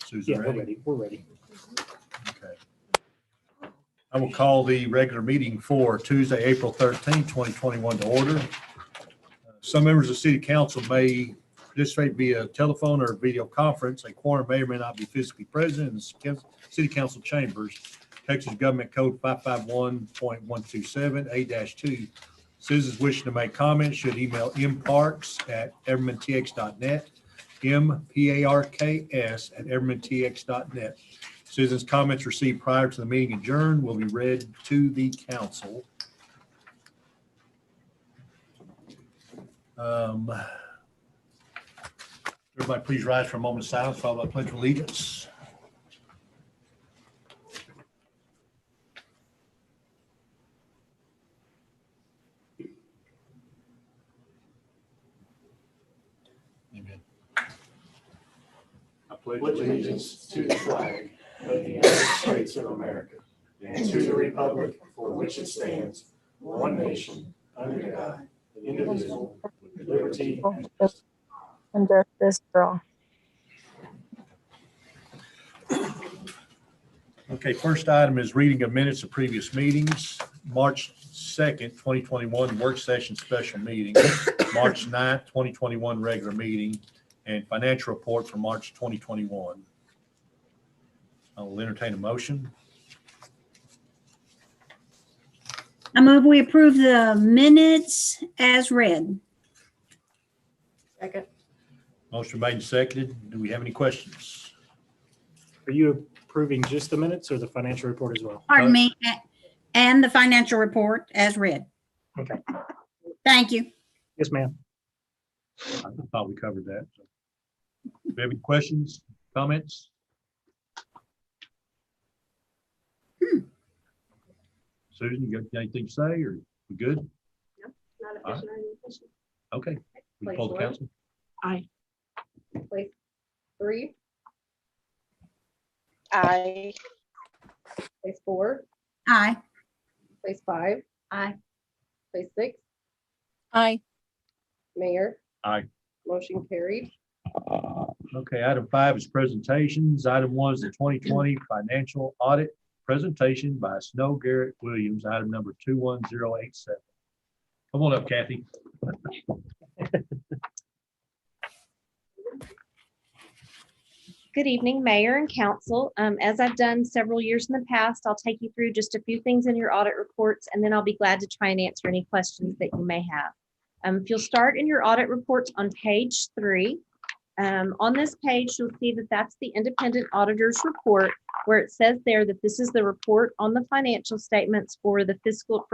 Susan, Yeah, ready? we're ready. Okay. I will call the regular meeting for Tuesday, April 13, 2021 to order. Some members of the city council may participate via telephone or video conference. A quorum may or may not be physically present in the city council chambers. Texas Government Code 551.127 A-2. Citizens wishing to make comments should email mparks@evermantx.net, mparks@evermantx.net. Citizens' comments received prior to the meeting adjourned will be read to the council. Everybody please rise for a moment of silence, followed by pledge of allegiance. Amen. I pledge allegiance to the flag of the United States of America and to the republic for which it stands, one nation, under God, indivisible, with liberty and justice. And justice for all. Okay, first item is reading of minutes of previous meetings. March 2nd, 2021 work session special meeting, March 9th, 2021 regular meeting, and financial report for March 2021. I will entertain a motion. I move we approve the minutes as read. Second. Motion made and seconded. Do we have any questions? Are you approving just the minutes or the financial report as well? Pardon me, and the financial report as read. Okay. Thank you. Yes, ma'am. I thought we covered that. So, do we have any questions, comments? Susan, you got anything to say, or we good? No, not All right. efficient or inefficient. Okay. We Place pull the one. council. Aye. Place 3, Aye. place 4, Aye. place 5. Aye. Place 6, Aye. Mayor. Aye. Motion carried. Okay, item 5 is presentations. Item 1 is the 2020 financial audit presentation by Snow Garrett Williams, item number 21087. Come on up, Kathy. Good evening, Mayor and Council. As I've done several years in the past, I'll take you through just a few things in your audit reports, and then I'll be glad to try and answer any questions that you may have. If you'll start in your audit reports on page 3, on this page, you'll see that that's the independent auditor's report, where it says there that this is the report on the financial statements for the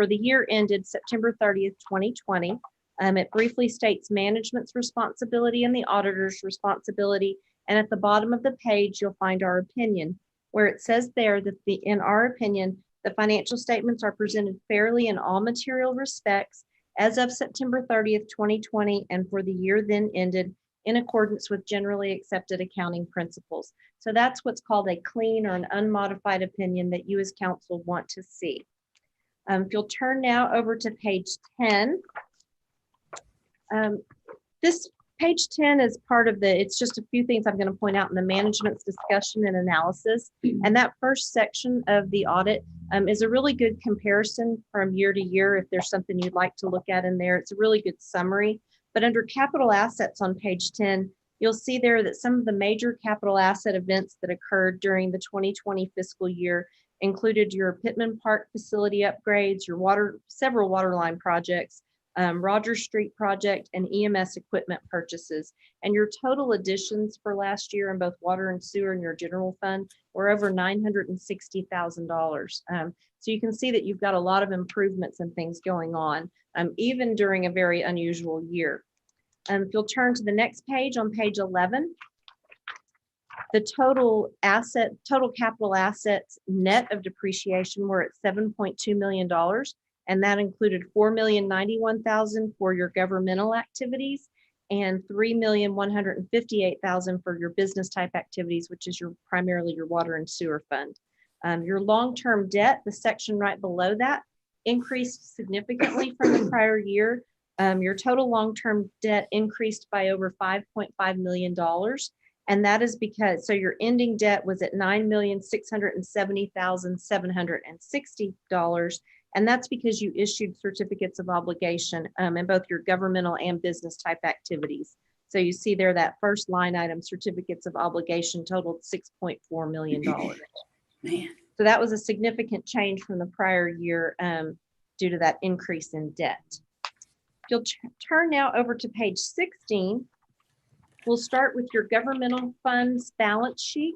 year ended September 30th, 2020. It briefly states management's responsibility and the auditor's responsibility. And at the bottom of the page, you'll find our opinion, where it says there that in our opinion, the financial statements are presented fairly in all material respects as of September 30th, 2020, and for the year then ended in accordance with generally accepted accounting principles. So that's what's called a clean or an unmodified opinion that you as council want to see. If you'll turn now over to page 10. This page 10 is part of it's just a few things I'm going to point out in the management's discussion and analysis. And that first section of the audit is a really good comparison from year to year. If there's something you'd like to look at in there, it's a really good summary. But under capital assets on page 10, you'll see there that some of the major capital asset events that occurred during the 2020 fiscal year included your Pittman Park facility upgrades, several water line projects, Rogers Street project, and EMS equipment purchases. And your total additions for last year in both water and sewer and your general fund were over $960,000. So you can see that you've got a lot of improvements and things going on, even during a very unusual year. If you'll turn to the next page, on page 11, the total capital assets net of depreciation were at $7.2 million. And that included $4,091,000 for your governmental activities and $3,158,000 for your business type activities, which is primarily your water and sewer fund. Your long-term debt, the section right below that, increased significantly from the prior year. Your total long-term debt increased by over $5.5 million. And that is because, so your ending debt was at $9,670,760. And that's because you issued certificates of obligation in both your governmental and business type activities. So you see there that first line item, certificates of obligation, totaled $6.4 million. Man. So that was a significant change from the prior year due to that increase in debt. If you'll turn now over to page 16, we'll start with your governmental funds balance sheet.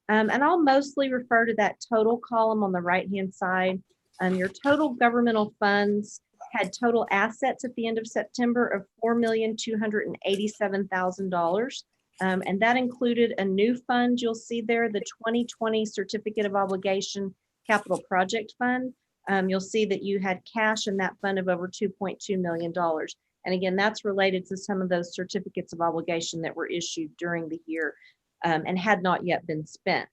And I'll mostly refer to that total column on the right-hand side. Your total governmental funds had total assets at the end of September of $4,287,000. And that included a new fund. You'll see there, the 2020 Certificate of Obligation Capital Project Fund. You'll see that you had cash in that fund of over $2.2 million. And again, that's related to some of those certificates of obligation that were issued during the year and had not yet been spent.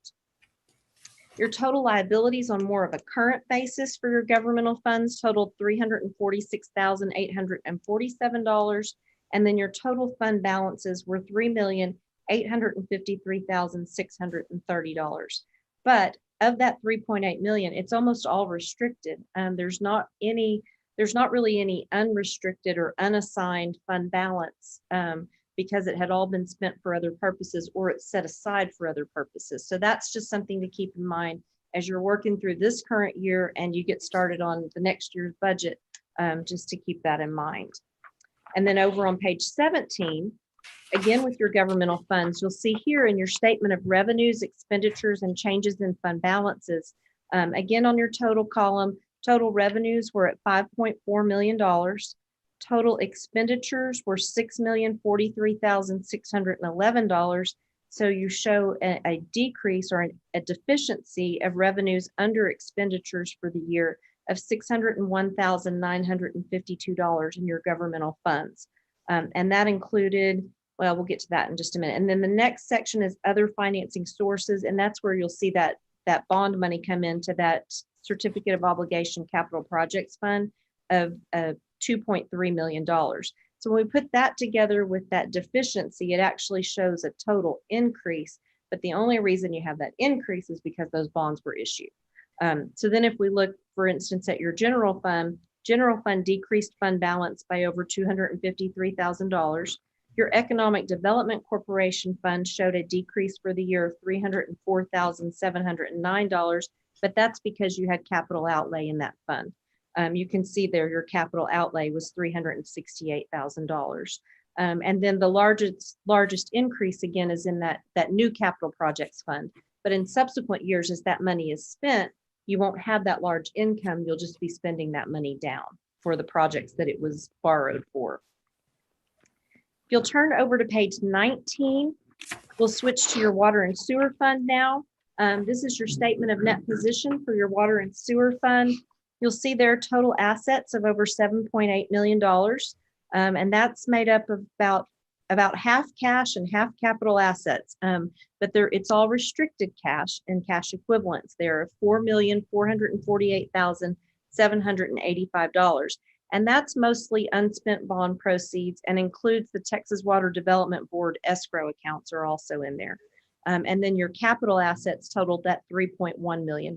Your total liabilities on more of a current basis for your governmental funds totaled $346,847. And then your total fund balances were $3,853,630. But of that 3.8 million, it's almost all restricted. There's not really any unrestricted or unassigned fund balance because it had all been spent for other purposes or it's set aside for other purposes. So that's just something to keep in mind as you're working through this current year and you get started on the next year's budget, just to keep that in mind. And then over on page 17, again, with your governmental funds, you'll see here in your statement of revenues, expenditures, and changes in fund balances. Again, on your total column, total revenues were at $5.4 million. Total expenditures were $6,043,611. So you show a decrease or a deficiency of revenues under expenditures for the year of $601,952 in your governmental funds. And that included, well, we'll get to that in just a minute. And then the next section is other financing sources. And that's where you'll see that bond money come into that Certificate of Obligation Capital Projects Fund of $2.3 million. So when we put that together with that deficiency, it actually shows a total increase. But the only reason you have that increase is because those bonds were issued. So then if we look, for instance, at your general fund decreased fund balance by over $253,000. Your Economic Development Corporation Fund showed a decrease for the year of $304,709, but that's because you had capital outlay in that fund. You can see there your capital outlay was $368,000. And then the largest increase again is in that new capital projects fund. But in subsequent years, as that money is spent, you won't have that large income. You'll just be spending that money down for the projects that it was borrowed for. If you'll turn over to page 19, we'll switch to your water and sewer fund now. This is your statement of net position for your water and sewer fund. You'll see there total assets of over $7.8 million. And that's made up of about half cash and half capital assets. But it's all restricted cash and cash equivalents. There are $4,448,785. And that's mostly unspent bond proceeds and includes the Texas Water Development Board escrow accounts are also in there. And then your capital assets totaled that $3.1 million.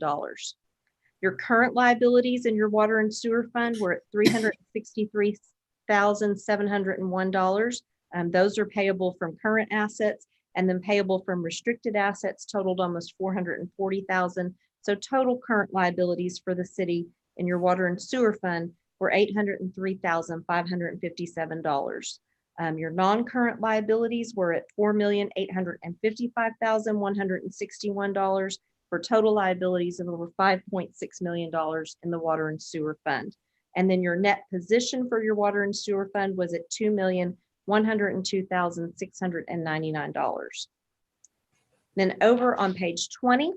Your current liabilities in your water and sewer fund were at $363,701. Those are payable from current assets, and then payable from restricted assets totaled almost $440,000. So total current liabilities for the city in your water and sewer fund were $803,557. Your non-current liabilities were at $4,855,161 for total liabilities of over $5.6 million in the water and sewer fund. And then your net position for your water and sewer fund was at $2,102,699. Then over on page 20.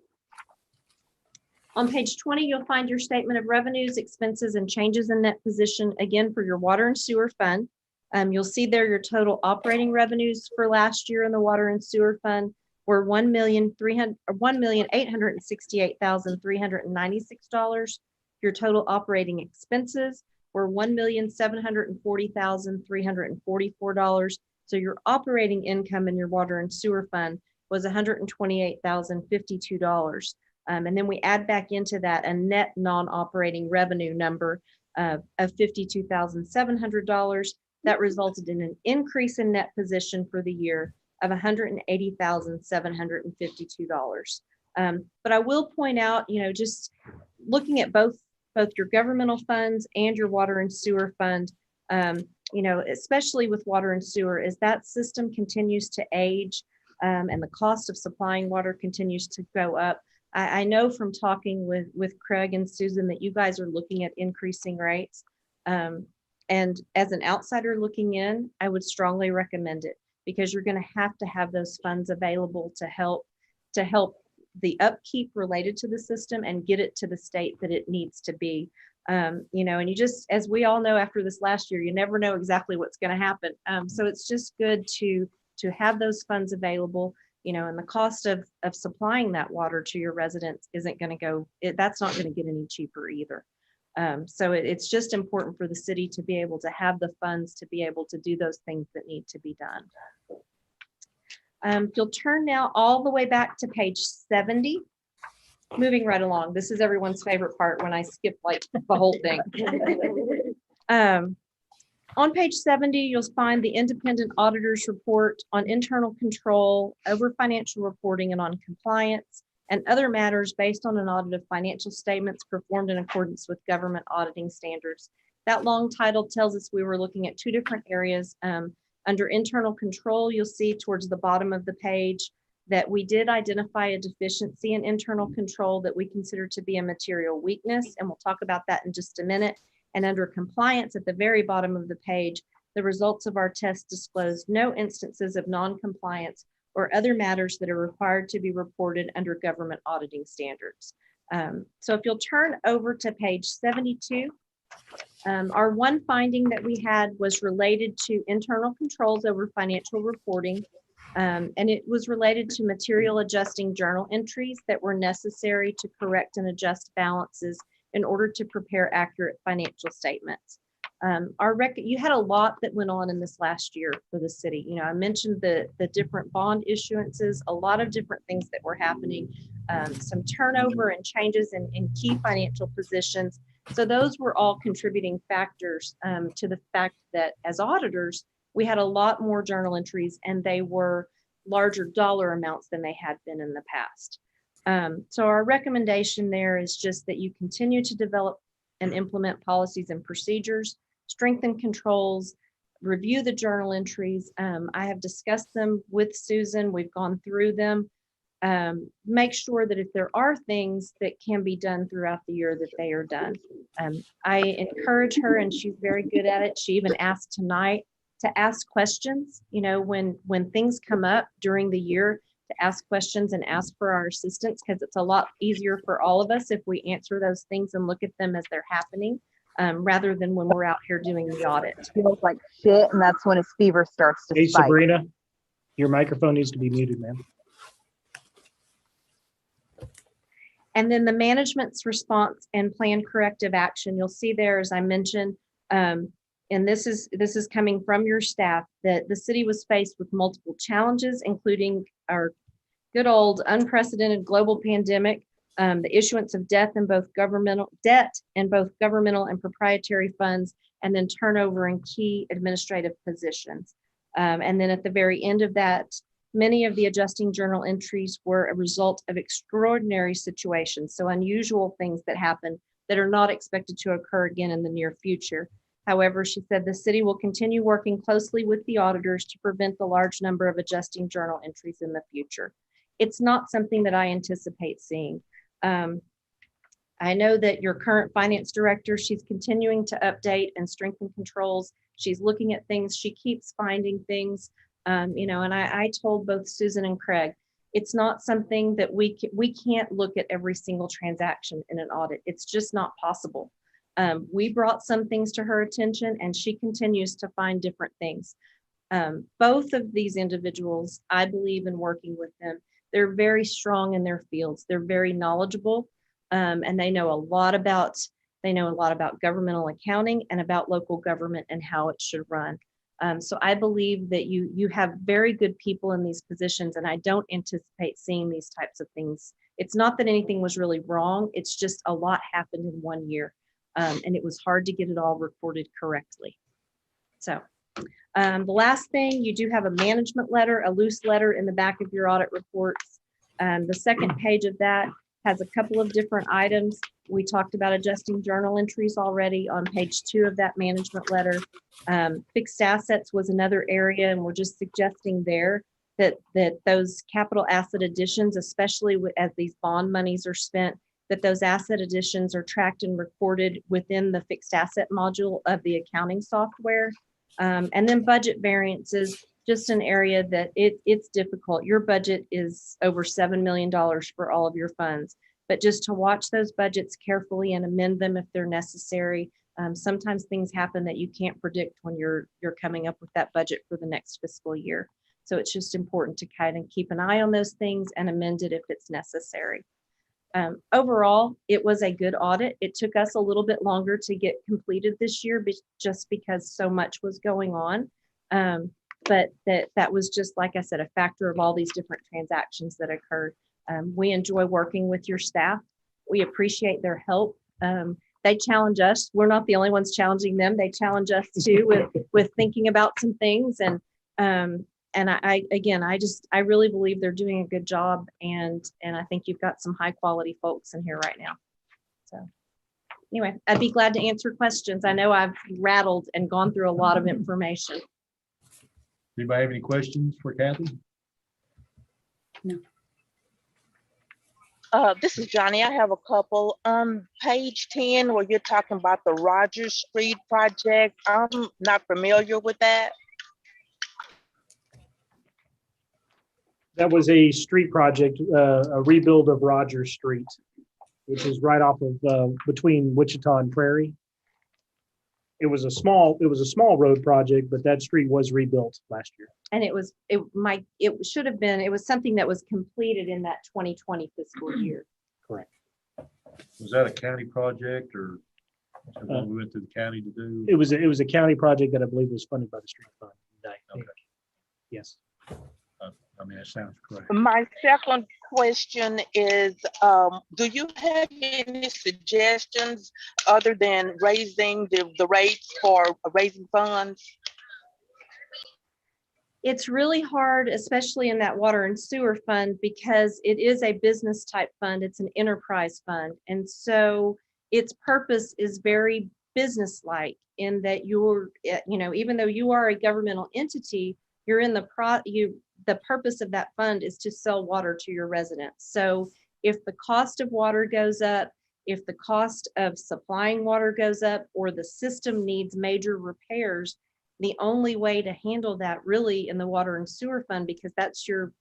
On page 20, you'll find your statement of revenues, expenses, and changes in net position, again, for your water and sewer fund. You'll see there your total operating revenues for last year in the water and sewer fund were $1,868,396. Your total operating expenses were $1,740,344. So your operating income in your water and sewer fund was $128,052. And then we add back into that a net non-operating revenue number of $52,700. That resulted in an increase in net position for the year of $180,752. But I will point out, just looking at both your governmental funds and your water and sewer fund, especially with water and sewer, as that system continues to age and the cost of supplying water continues to go up. I know from talking with Craig and Susan that you guys are looking at increasing rates. And as an outsider looking in, I would strongly recommend it because you're going to have those funds available to help the upkeep related to the system and get it to the state that it needs to be. And you just, as we all know, after this last year, you never know exactly what's going to happen. So it's just good to have those funds available, and the cost of supplying that water to your residents isn't going to go, that's not going to get any cheaper either. So it's just important for the city to be able to have the funds to be able to do those things that need to be done. If you'll turn now all the way back to page 70, moving right along. This is everyone's favorite part when I skip like the whole thing. On page 70, you'll find the independent auditor's report on internal control over financial reporting and on compliance and other matters based on an audit of financial statements performed in accordance with government auditing standards. That long title tells us we were looking at two different areas. Under internal control, you'll see towards the bottom of the page that we did identify a deficiency in internal control that we consider to be a material weakness, and we'll talk about that in just a minute. And under compliance at the very bottom of the page, the results of our test disclosed no instances of non-compliance or other matters that are required to be reported under government auditing standards. So if you'll turn over to page 72, our one finding that we had was related to internal controls over financial reporting, and it was related to material adjusting journal entries that were necessary to correct and adjust balances in order to prepare accurate financial statements. You had a lot that went on in this last year for the city. I mentioned the different bond issuances, a lot of different things that were happening, some turnover and changes in key financial positions. So those were all contributing factors to the fact that as auditors, we had a lot more journal entries and they were larger dollar amounts than they had been in the past. So our recommendation there is just that you continue to develop and implement policies and procedures, strengthen controls, review the journal entries. I have discussed them with Susan. We've gone through them. Make sure that if there are things that can be done throughout the year, that they are done. I encourage her, and she's very good at it. She even asked tonight to ask questions, when things come up during the year, to ask questions and ask for our assistance, because it's a lot easier for all of us if we answer those things and look at them as they're happening, rather than when we're out here doing the audit. Feels like shit, and that's when his fever starts to Hey, spike. Sabrina, your microphone needs to be muted, ma'am. And then the management's response and plan corrective action, you'll see there, as I mentioned, and this is coming from your staff, that the city was faced with multiple challenges, including our good old unprecedented global pandemic, the issuance of debt in both governmental and proprietary funds, and then turnover in key administrative positions. And then at the very end of that, many of the adjusting journal entries were a result of extraordinary situations, so unusual things that happen that are not expected to occur again in the near future. However, she said the city will continue working closely with the auditors to prevent the large number of adjusting journal entries in the future. It's not something that I anticipate seeing. I know that your current finance director, she's continuing to update and strengthen controls. She's looking at things. She keeps finding things, and I told both Susan and Craig, it's not something that we can't look at every single transaction in an audit. It's just not possible. We brought some things to her attention and she continues to find different things. Both of these individuals, I believe in working with them. They're very strong in their fields. They're very knowledgeable, and they know a lot about governmental accounting and about local government and how it should run. So I believe that you have very good people in these positions, and I don't anticipate seeing these types of things. It's not that anything was really wrong. It's just a lot happened in 1 year, and it was hard to get it all recorded correctly. So the last thing, you do have a management letter, a loose letter in the back of your audit reports. The second page of that has a couple of different items. We talked about adjusting journal entries already on page 2 of that management letter. Fixed assets was another area, and we're just suggesting there that those capital asset additions, especially as these bond monies are spent, that those asset additions are tracked and recorded within the fixed asset module of the accounting software. And then budget variances, just an area that it's difficult. Your budget is over $7 million for all of your funds, but just to watch those budgets carefully and amend them if they're necessary. Sometimes things happen that you can't predict when you're coming up with that budget for the next fiscal year. So it's just important to kind of keep an eye on those things and amend it if it's necessary. Overall, it was a good audit. It took us a little bit longer to get completed this year, just because so much was going on. But that was just, like I said, a factor of all these different transactions that occurred. We enjoy working with your staff. We appreciate their help. They challenge us. We're not the only ones challenging them. They challenge us too with thinking about some things. And I really believe they're doing a good job. And I think you've got some high quality folks in here right now. So anyway, I'd be glad to answer questions. I know I've rattled and gone through a lot of information. Anybody have any questions for Kathy? This is Johnny. I have a couple. Page 10, where you're talking about the Rogers Street project. I'm not familiar with that. That was a street project, a rebuild of Rogers Street, which is right off of between Wichita and Prairie. It was a small road project, but that street was rebuilt last year. And it was something that was completed in that 2020 fiscal year. Correct. Was that a county project or something we went to the county to do? It was a county project that I believe was funded by the street fund. Okay. Yes. I mean, that sounds correct. My second question is, do you have any suggestions other than raising the rates for raising funds? It's really hard, especially in that water and sewer fund, because it is a business type fund. It's an enterprise fund. And so its purpose is very business-like in that even though you are a governmental entity, you're in the purpose of that fund is to sell water to your residents. So if the cost of water goes up, if the cost of supplying water goes up, or the system needs major repairs, the only way to handle that really in the water and sewer fund, because that's your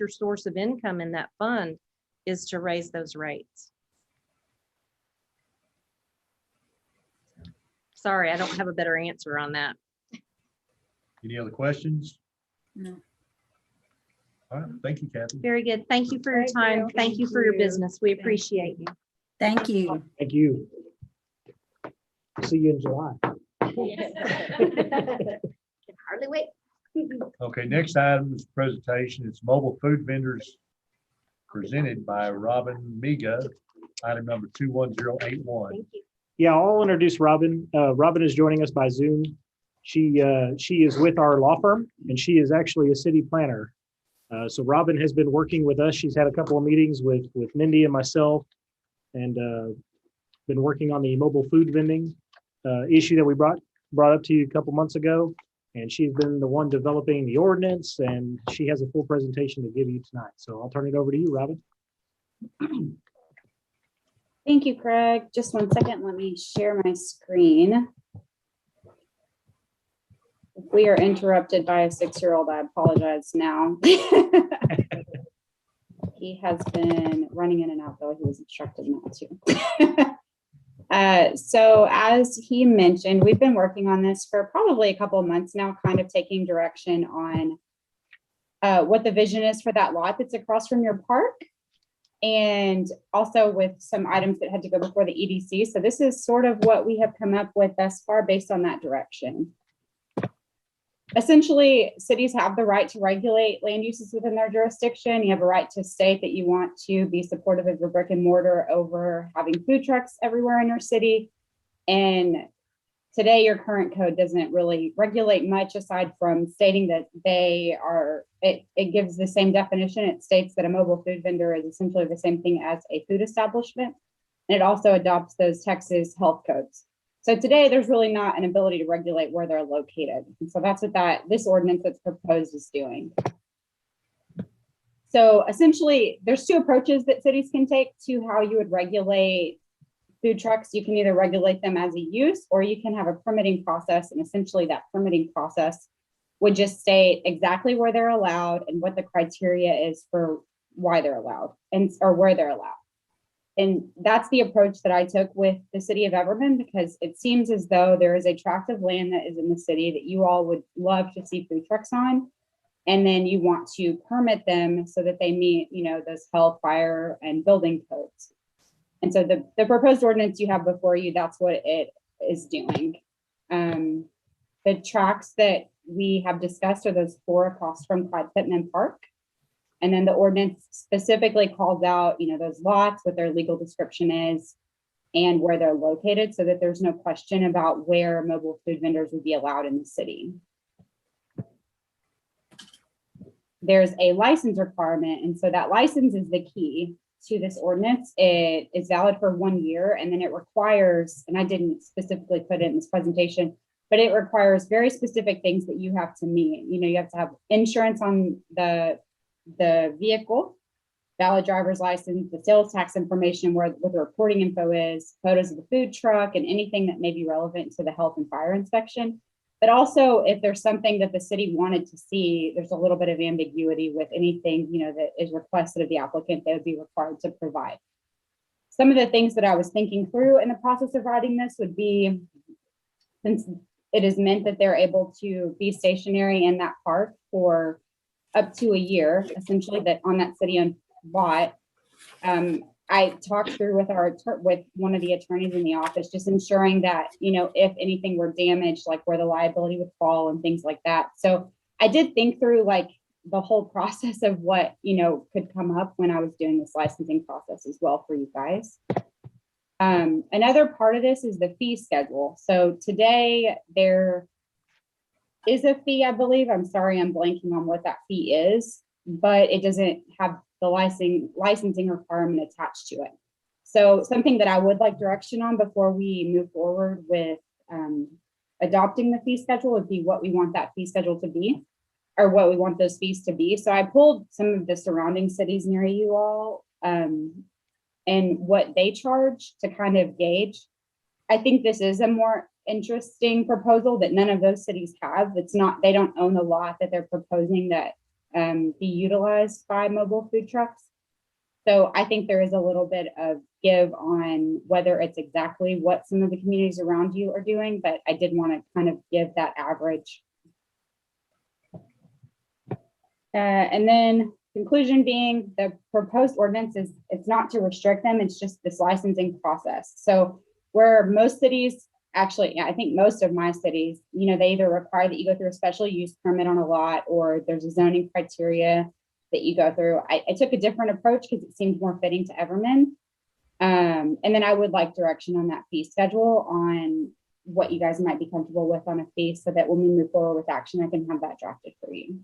source of income in that fund, is to raise those rates. Sorry, I don't have a better answer on that. Any other questions? No. All right, thank you, Kathy. Very good. Thank you for your time. Thank you for your business. We appreciate you. Thank you. Thank you. See you in July. Can hardly wait. Okay, next item is presentation. It's mobile food vendors presented by Robin Miga, item number 21081. Thank you. Yeah, I'll introduce Robin. Robin is joining us by Zoom. She is with our law firm, and she is actually a city planner. So Robin has been working with us. She's had a couple of meetings with Mindy and myself, and been working on the mobile food vending issue that we brought up to you a couple months ago. And she's been the one developing the ordinance, and she has a full presentation to give you tonight. So I'll turn it over to you, Robin. Thank you, Craig. Just 1 second. Let me share my screen. If we are interrupted by a 6-year-old, I apologize now. He has been running in and out, though he was instructed not to. So as he mentioned, we've been working on this for probably a couple of months now, kind of taking direction on what the vision is for that lot that's across from your park, and also with some items that had to go before the EDC. So this is sort of what we have come up with thus far based on that direction. essentially, cities have the right to regulate land uses within their jurisdiction. You have a right to state that you want to be supportive of your brick and mortar over having food trucks everywhere in your city. And today, your current code doesn't really regulate much aside from stating that it gives the same definition. It states that a mobile food vendor is essentially the same thing as a food establishment. And it also adopts those Texas health codes. So today, there's really not an ability to regulate where they're located. And so that's what this ordinance that's proposed is doing. So essentially, there's two approaches that cities can take to how you would regulate food trucks. You can either regulate them as a use, or you can have a permitting process. And essentially that permitting process would just state exactly where they're allowed and what the criteria is for why they're allowed or where they're allowed. And that's the approach that I took with the city of Everman, because it seems as though there is a tract of land that is in the city that you all would love to see food trucks on. And then you want to permit them so that they meet, those health, fire, and building codes. And so the proposed ordinance you have before you, that's what it is doing. The tracts that we have discussed are those 4 across from Clyde Pittman Park. And then the ordinance specifically calls out, those lots, what their legal description is, and where they're located, so that there's no question about where mobile food vendors would be allowed in the city. There's a license requirement, and so that license is the key to this ordinance. It is valid for 1 year, and then it requires, and I didn't specifically put it in this presentation, but it requires very specific things that you have to meet. You have to have insurance on the vehicle, valid driver's license, the sales tax information, what the reporting info is, photos of the food truck, and anything that may be relevant to the health and fire inspection. But also, if there's something that the city wanted to see, there's a little bit of ambiguity with anything, that is requested of the applicant, they would be required to provide. Some of the things that I was thinking through in the process of writing this would be, since it is meant that they're able to be stationary in that park for up to a year, essentially, that on that city-owned lot. I talked through with one of the attorneys in the office, just ensuring that, if anything were damaged, like where the liability would fall and things like that. So I did think through like the whole process of what, could come up when I was doing this licensing process as well for you guys. Another part of this is the fee schedule. So today there is a fee, I believe. I'm sorry, I'm blanking on what that fee is, but it doesn't have the licensing requirement attached to it. So something that I would like direction on before we move forward with adopting the fee schedule would be what we want that fee schedule to be, or what we want those fees to be. So I pulled some of the surrounding cities near you all and what they charge to kind of gauge. I think this is a more interesting proposal that none of those cities have. They don't own the lot that they're proposing that be utilized by mobile food trucks. So I think there is a little bit of give on whether it's exactly what some of the communities around you are doing, but I did want to kind of give that average. And then conclusion being, the proposed ordinance it's not to restrict them, it's just this licensing process. So where most cities, actually, I think most of my cities, they either require that you go through a special use permit on a lot, or there's a zoning criteria that you go through. I took a different approach because it seemed more fitting to Everman. And then I would like direction on that fee schedule on what you guys might be comfortable with on a fee, so that when we move forward with action, I can have that drafted for you.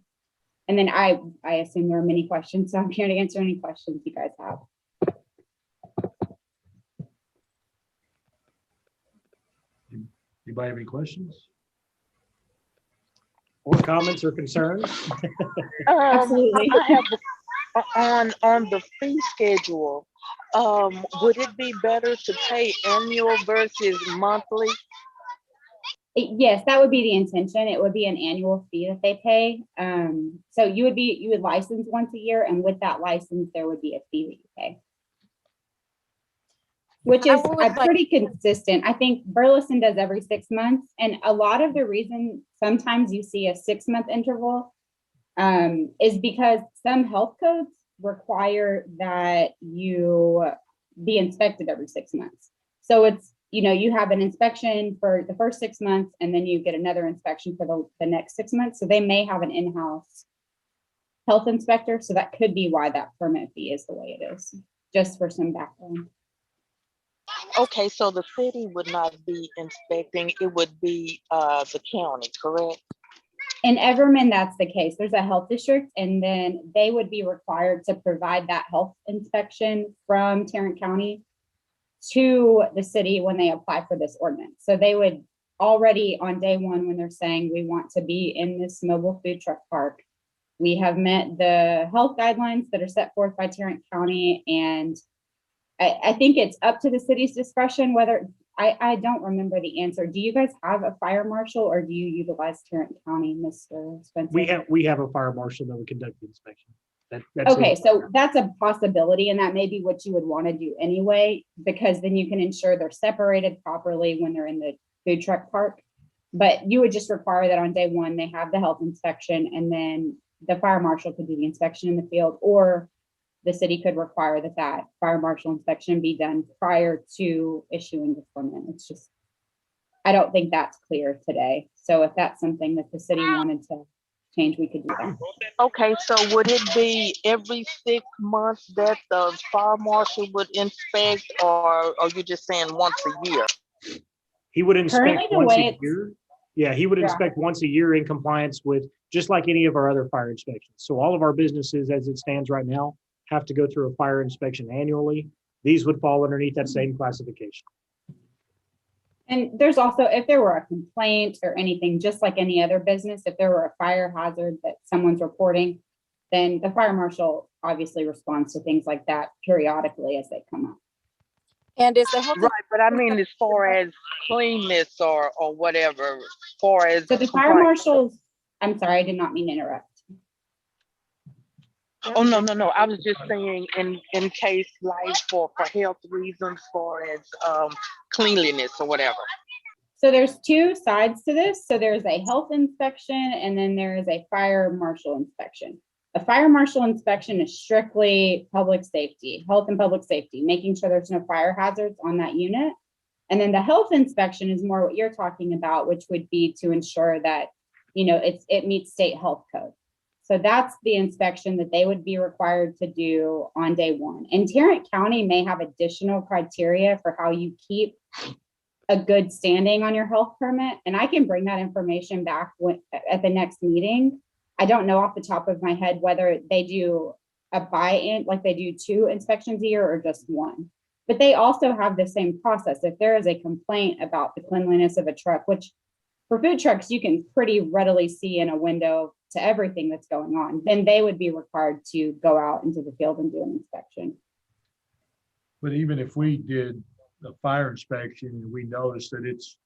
And then I assume there are many questions, so I'm here to answer any questions you guys have. Anybody have any questions? Or comments or concerns? Absolutely. I have on the fee schedule. Would it be better to pay annual versus monthly? Yes, that would be the intention. It would be an annual fee that they pay. So you would license once a year, and with that license, there would be a fee that you pay, which is pretty consistent. I think Burleson does every 6 months, and a lot of the reason sometimes you see a 6-month interval is because some health codes require that you be inspected every 6 months. So you have an inspection for the first 6 months and then you get another inspection for the next 6 months. So they may have an in-house health inspector. So that could be why that permit fee is the way it is, just for some background. Okay, so the city would not be inspecting, it would be the county, correct? In Everman, that's the case. There's a health district, and then they would be required to provide that health inspection from Tarrant County to the city when they apply for this ordinance. So they would already on day one, when they're saying we want to be in this mobile food truck park, we have met the health guidelines that are set forth by Tarrant County. And I think it's up to the city's discretion whether, I don't remember the answer. Do you guys have a fire marshal or do you utilize Tarrant County, Mr. Spencer? We have a fire marshal that would conduct the inspection. That's Okay, it. so that's a possibility, and that may be what you would want to do anyway, because then you can ensure they're separated properly when they're in the food truck park. But you would just require that on day one, they have the health inspection, and then the fire marshal could do the inspection in the field, or the city could require that fire marshal inspection be done prior to issuing the permit. It's just, I don't think that's clear today. So if that's something that the city wanted to change, we could do that. Okay, so would it be every 6 months that the fire marshal would inspect, or are you just saying once a year? He would inspect Currently, the once way a it's- year. Yeah, he would Yeah. inspect once a year in compliance with, just like any of our other fire inspections. So all of our businesses, as it stands right now, have to go through a fire inspection annually. These would fall underneath that same classification. And there's also, if there were a complaint or anything, just like any other business, if there were a fire hazard that someone's reporting, then the fire marshal obviously responds to things like that periodically as they come up. And is the health? Right, but I mean, as far as cleanness or whatever, as far as. So the fire marshals, I'm sorry, I did not mean to interrupt. Oh, no, I was just saying in case like for health reasons, far as cleanliness or whatever. So there's two sides to this. So there's a health inspection and then there is a fire marshal inspection. A fire marshal inspection is strictly public safety, health and public safety, making sure there's no fire hazards on that unit. And then the health inspection is more what you're talking about, which would be to ensure that, it meets state health code. So that's the inspection that they would be required to do on day one. And Tarrant County may have additional criteria for how you keep a good standing on your health permit. And I can bring that information back at the next meeting. I don't know off the top of my head whether they do a buy-in, like they do 2 inspections a year or just 1. But they also have the same process. If there is a complaint about the cleanliness of a truck, which for food trucks, you can pretty readily see in a window to everything that's going on, then they would be required to go out into the field and do an inspection. But even if we did a fire inspection and we noticed that it's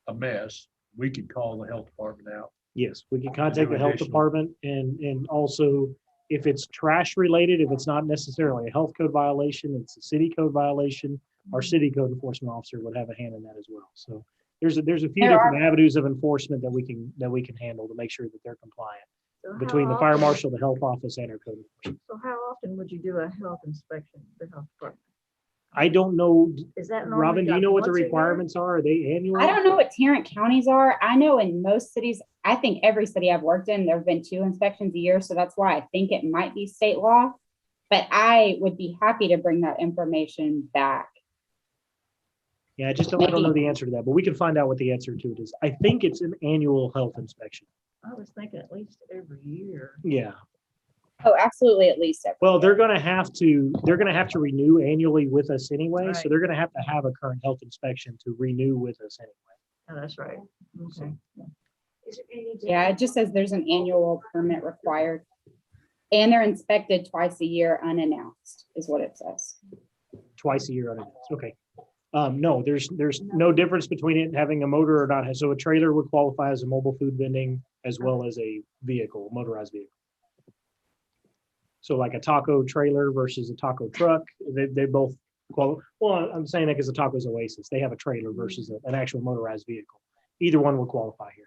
a mess, we could call the health department out. Yes, we can contact the health Additional. department and also if it's trash related, if it's not necessarily a health code violation, it's a city code violation, our city code enforcement officer would have a hand in that as well. So there's a few different avenues of enforcement that we can handle to make sure that they're compliant between the fire marshal, the health office, and our code enforcement. So how often would you do a health inspection, the health department? I don't know, Is that normally Robin, do you done know what the once a year? requirements are? Are they annual? I don't know what Tarrant counties are. I know in most cities, I think every city I've worked in, there have been 2 inspections a year. So that's why I think it might be state law. But I would be happy to bring that information back. Yeah, I don't know the answer to that, but we can find out what the answer to it is. I think it's an annual health inspection. I was thinking at least every year. Yeah. Oh, absolutely, at least. Well, they're gonna have to renew annually with us anyway, so Right. they're gonna have to have a current health inspection to renew with us anyway. Oh, that's right. Okay. Is there any? Yeah, it just says there's an annual permit required. And they're inspected twice a year unannounced, is what it says. Twice a year unannounced. Okay. No, there's no difference between it having a motor or not. So a trailer would qualify as a mobile food vending as well as a vehicle, motorized vehicle. So like a taco trailer versus a taco truck, they both qualify. Well, I'm saying that because the Tacos Oasis, they have a trailer versus an actual motorized vehicle. Either one would qualify here.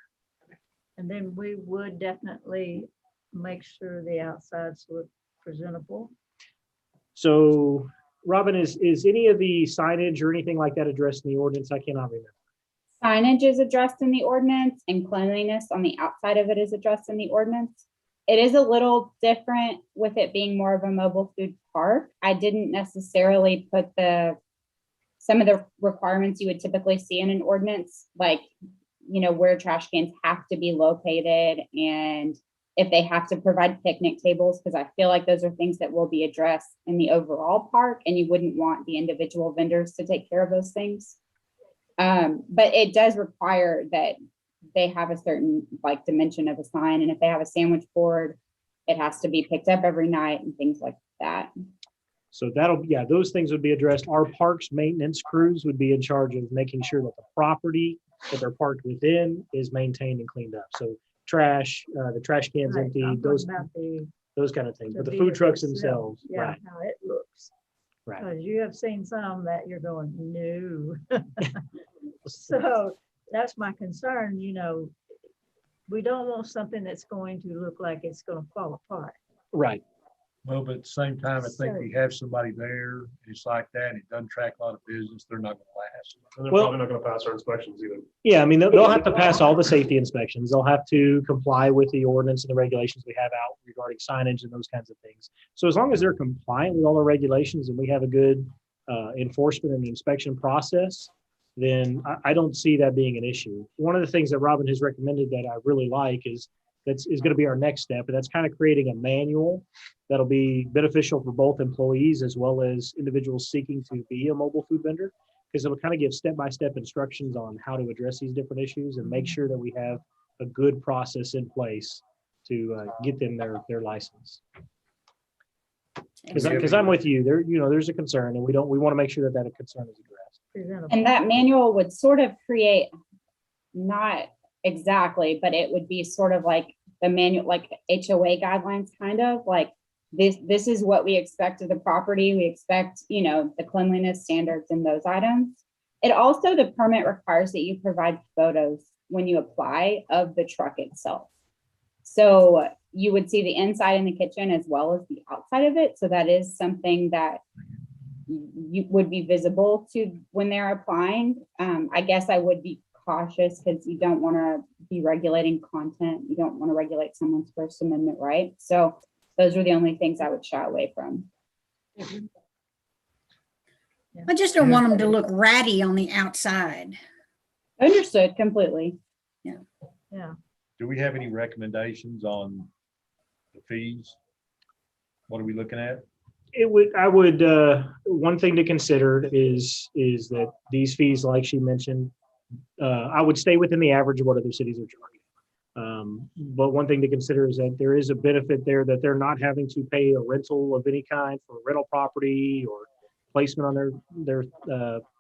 And then we would definitely make sure the outsides look presentable. So Robin, is any of the signage or anything like that addressed in the ordinance? I cannot remember. Signage is addressed in the ordinance and cleanliness on the outside of it is addressed in the ordinance. It is a little different with it being more of a mobile food park. I didn't necessarily put some of the requirements you would typically see in an ordinance, like, you know, where trash cans have to be located and if they have to provide picnic tables, because I feel like those are things that will be addressed in the overall park and you wouldn't want the individual vendors to take care of those things. But it does require that they have a certain like dimension of a sign. And if they have a sandwich board, it has to be picked up every night and things like that. So those things would be addressed. Our parks maintenance crews would be in charge of making sure that the property that they're parked within is maintained and cleaned up. So trash, the trash cans Right, empty, I'm those talking about kind of things. But the vehicle food trucks itself. themselves, Yeah, right, how it looks. right. Because you have seen some that you're going, no. So that's my concern, you know. We don't want something that's going to look like it's going to fall apart. Right. Well, but at the same time, I think we have somebody there, it's like that, and it doesn't track a lot of business, they're not gonna last. And they're Well- probably not gonna pass our inspections either. Yeah, I mean, they'll have to pass all the safety inspections. They'll have to comply with the ordinance and the regulations we have out regarding signage and those kinds of things. So as long as they're compliant with all the regulations and we have a good enforcement and inspection process, then I don't see that being an issue. One of the things that Robin has recommended that I really like is going to be our next step, and that's kind of creating a manual that'll be beneficial for both employees as well as individuals seeking to be a mobile food vendor, because it'll kind of give step-by-step instructions on how to address these different issues and make sure that we have a good process in place to get them their license. Because I'm with you, there's a concern, and we want to make sure that concern is addressed. Presentable. And that manual would sort of create, not exactly, but it would be sort of like the manual, like HOA guidelines, kind of like this is what we expect of the property. We expect, the cleanliness standards and those items. It also, the permit requires that you provide photos when you apply of the truck itself. So you would see the inside in the kitchen as well as the outside of it. So that is something that you would be visible to when they're applying. I guess I would be cautious because you don't want to be regulating content. You don't want to regulate someone's First Amendment right. So those are the only things I would shy away from. I just don't want them to look ratty on the outside. Understood completely. Yeah. Do we have any recommendations on the fees? What are we looking at? One thing to consider is that these fees, like she mentioned, I would stay within the average of what other cities are charging. But one thing to consider is that there is a benefit there that they're not having to pay a rental of any kind for rental property or placement on their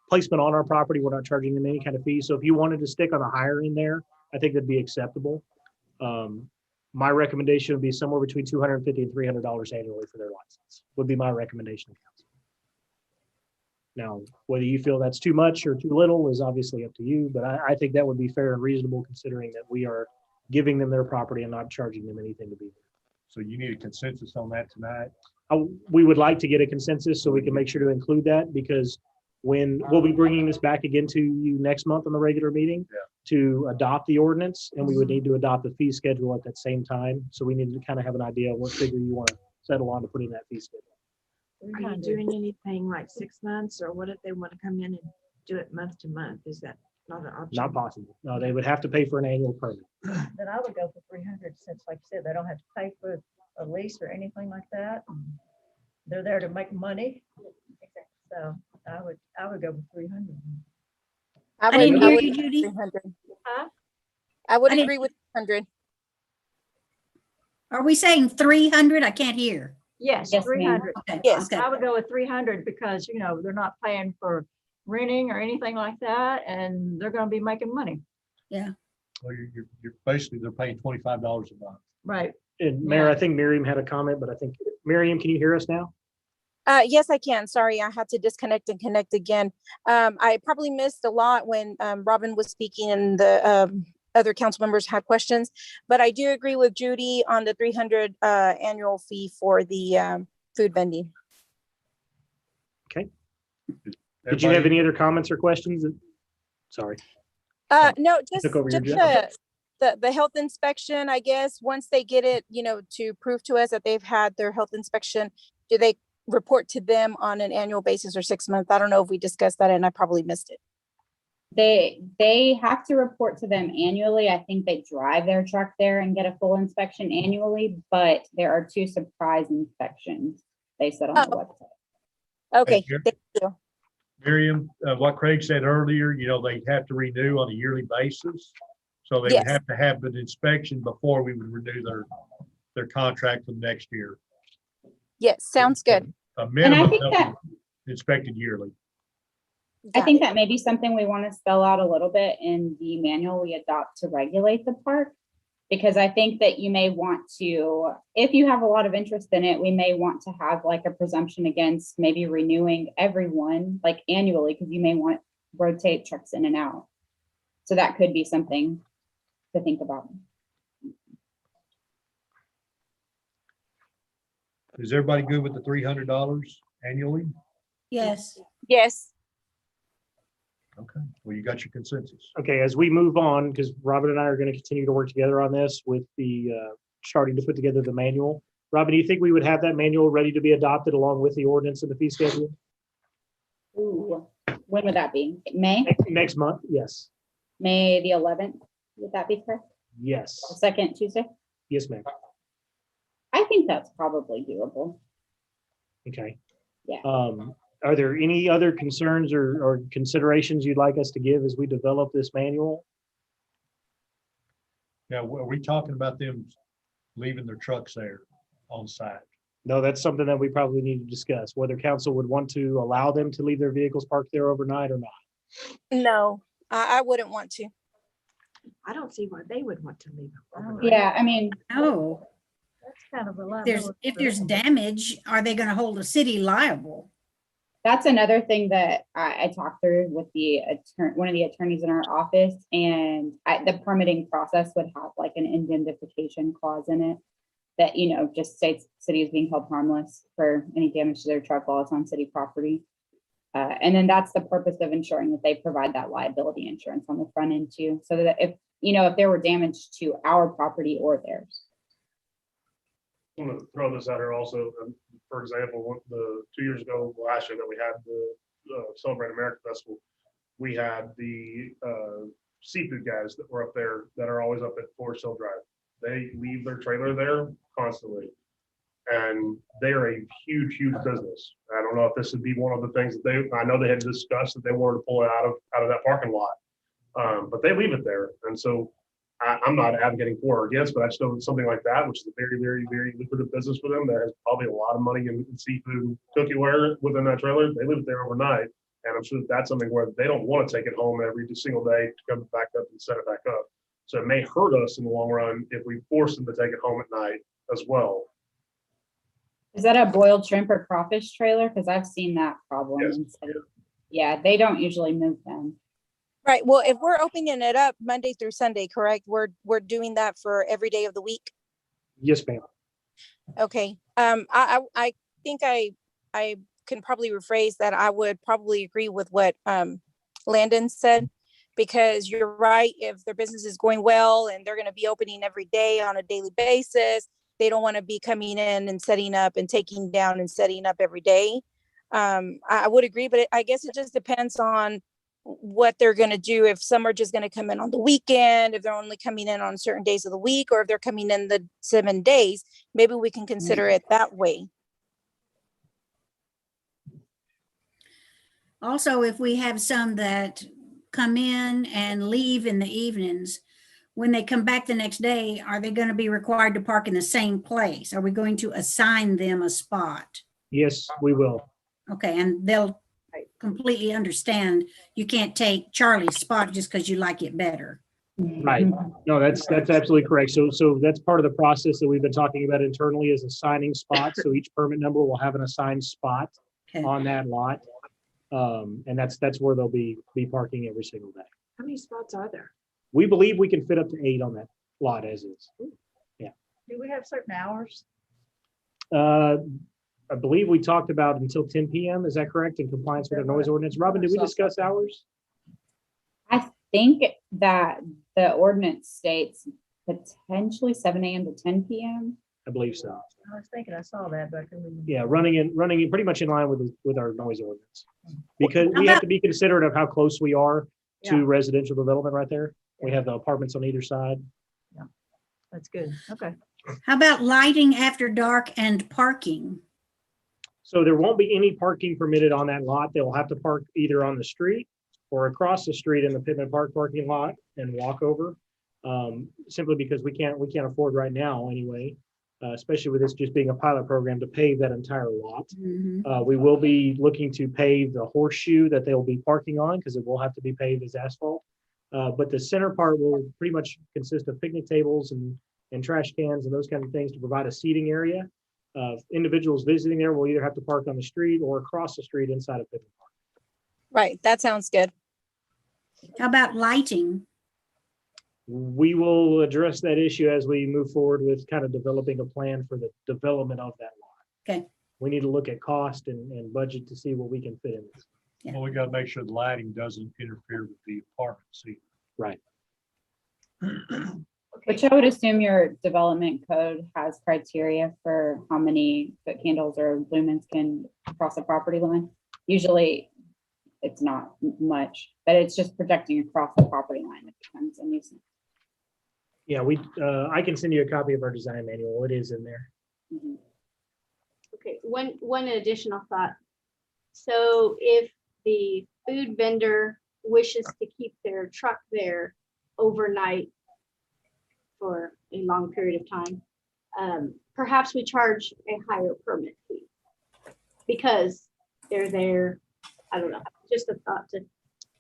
placement on our property. We're not charging them any kind of fee. So if you wanted to stick on the higher end there, I think that'd be acceptable. My recommendation would be somewhere between $250 and $300 annually for their license, would be my recommendation to council. Now, whether you feel that's too much or too little is obviously up to you, but I think that would be fair and reasonable considering that we are giving them their property and not charging them anything to be there. So you need a consensus on that tonight? We would like to get a consensus so we can make sure to include that, because when we'll be bringing this back again to you next month on the regular meeting to adopt the ordinance, and we would need to adopt the fee schedule at that same time. So we need to kind of have an idea of what figure you want to settle on to put in that fee schedule. Are you doing anything like 6 months, or what if they want to come in and do it month to month? Is that not an option? Not possible. No, they would have to pay for an annual permit. Then I would go for 300, since like I said, they don't have to pay for a lease or anything like that. They're there to make money. So I would go with 300. I didn't hear you, Judy. 300. Huh? I would I didn't- agree with 100. Are we saying 300? I can't hear. Yes, Yes, ma'am. 300. Okay. Yes. Okay. I would go with 300 because, they're not paying for renting or anything like that, and they're going to be making money. Well, you're basically, they're paying $25 a month. Right. And Mayor, I think Miriam had a comment, but I think, Miriam, can you hear us now? Yes, I can. Sorry, I had to disconnect and connect again. I probably missed a lot when Robin was speaking and the other council members had questions, but I do agree with Judy on the 300 annual fee for the food vending. Did you have any other comments or questions? Sorry. No, just, Took over your just job. the health inspection, I guess, once they get it, to prove to us that they've had their health inspection, do they report to them on an annual basis or 6 months? I don't know if we discussed that and I probably missed it. They have to report to them annually. I think they drive their truck there and get a full inspection annually, but there are 2 surprise inspections they said on the website. Okay, Thank you. thank you. Miriam, what Craig said earlier, they have to renew on a yearly basis. So they would Yes. have to have an inspection before we would renew their contract for the next year. Yes, sounds good. A minimum think they'll that- be inspected yearly. I Got think it. that may be something we want to spell out a little bit in the manual we adopt to regulate the park. Because I think that you may want to, if you have a lot of interest in it, we may want to have like a presumption against maybe renewing everyone like annually, because you may want to rotate trucks in and out. So that could be something to think about. Is everybody good with the $300 annually? Yes. Yes. Okay, well, you got your consensus. Okay, as we move on, because Robin and I are going to continue to work together on this with the starting to put together the manual. Robin, do you think we would have that manual ready to be adopted along with the ordinance and the fee schedule? Ooh, when would that be? May? Next month? Yes. May the 11th? Would that be correct? Yes. Second Tuesday? Yes, ma'am. I think that's probably doable. Okay. Yeah. Are there any other concerns or considerations you'd like us to give as we develop this manual? Now, are we talking about them leaving their trucks there on site? No, that's something that we probably need to discuss, whether council would want to allow them to leave their vehicles parked there overnight or not. No, I wouldn't want to. I don't see why they would want to leave. them. Yeah, I mean, Oh, That's kind of a lot. if there's damage, are they going to hold the city liable? that's another thing that I talked through with the one of the attorneys in our office, and the permitting process would have like an indemnification clause in it that, just states city is being held harmless for any damage to their truck while it's on city property. And then that's the purpose of ensuring that they provide that liability insurance on the front end too. So that if there were damage to our property or theirs. I'm gonna throw this out here also. For example, the 2 years ago, last year that we had the Celebrate America Festival, we had the seafood guys that were up there that are always up at Forest Hill Drive. They leave their trailer there constantly. And they are a huge, huge business. I don't know if this would be one of the things that I know they had discussed that they wanted to pull it out of that parking lot. But they leave it there. And so I'm not advocating for or against, but I just know something like that, which is a very, very, very lucrative business for them that has probably a lot of money in seafood cookieware within that trailer. They leave it there overnight. And I'm sure that's something where they don't want to take it home every single day to come back up and set it back up. So it may hurt us in the long run if we force them to take it home at night as well. Is that a boiled shrimp or crawfish trailer? Because I've seen that problem. Yes. Yeah, they don't usually move them. Right. Well, if we're opening it up Monday through Sunday, correct? We're doing that for every day of the week. Yes, ma'am. Okay. I think I can probably rephrase that. I would probably agree with what Landon said, because you're right. If their business is going well and they're going to be opening every day on a daily basis, they don't want to be coming in and setting up and taking down and setting up every day. I would agree, but I guess it just depends on what they're going to do. If some are just going to come in on the weekend, if they're only coming in on certain days of the week, or if they're coming in the 7 days, maybe we can consider it that way. Also, if we have some that come in and leave in the evenings, when they come back the next day, are they going to be required to park in the same place? Are we going to assign them a spot? Yes, we will. Okay, and they'll completely understand you can't take Charlie's spot just because you like it better. Right. No, that's absolutely correct. So that's part of the process that we've been talking about internally, is assigning spots. So each permit number will have an assigned spot Okay. on that lot. And that's where they'll be parking every single day. How many spots are there? We believe we can fit up to 8 on that lot as is. Do we have certain hours? I believe we talked about until 10 PM. Is that correct? In compliance with the noise ordinance. Robin, did we discuss hours? I think that the ordinance states potentially 7 a.m. to 10 p.m. I believe so. I was thinking I saw that, but I couldn't remember. Yeah, running in pretty much in line with our noise ordinance. Because we have to be considerate of how close we are to Yeah. residential development right there. We have the apartments on either side. That's good. Okay. How about lighting after dark and parking? So there won't be any parking permitted on that lot. They'll have to park either on the street or across the street in the Pittman Park parking lot and walk over. Simply because we can't afford right now anyway, especially with this just being a pilot program to pave that entire lot. We will be looking to pave the horseshoe that they'll be parking on because it will have to be paved as asphalt. But the center part will pretty much consist of picnic tables and trash cans and those kind of things to provide a seating area. Individuals visiting there will either have to park on the street or across the street inside of Pittman Park. Right, that sounds good. How about lighting? We will address that issue as we move forward with kind of developing a plan for the development of that lot. Okay. We need to look at cost and budget to see what we can fit in. Well, we got to make sure the lighting doesn't interfere with the apartments either. Right. Which I would assume your development code has criteria for how many foot candles or lumens can cross a property line. Usually it's not much, but it's just projecting across the property line. It becomes a nuisance. Yeah, I can send you a copy of our design manual. It is in there. Mhm. Okay, one additional thought. So if the food vendor wishes to keep their truck there overnight for a long period of time, perhaps we charge a higher permit fee because they're there. I don't know, just a thought to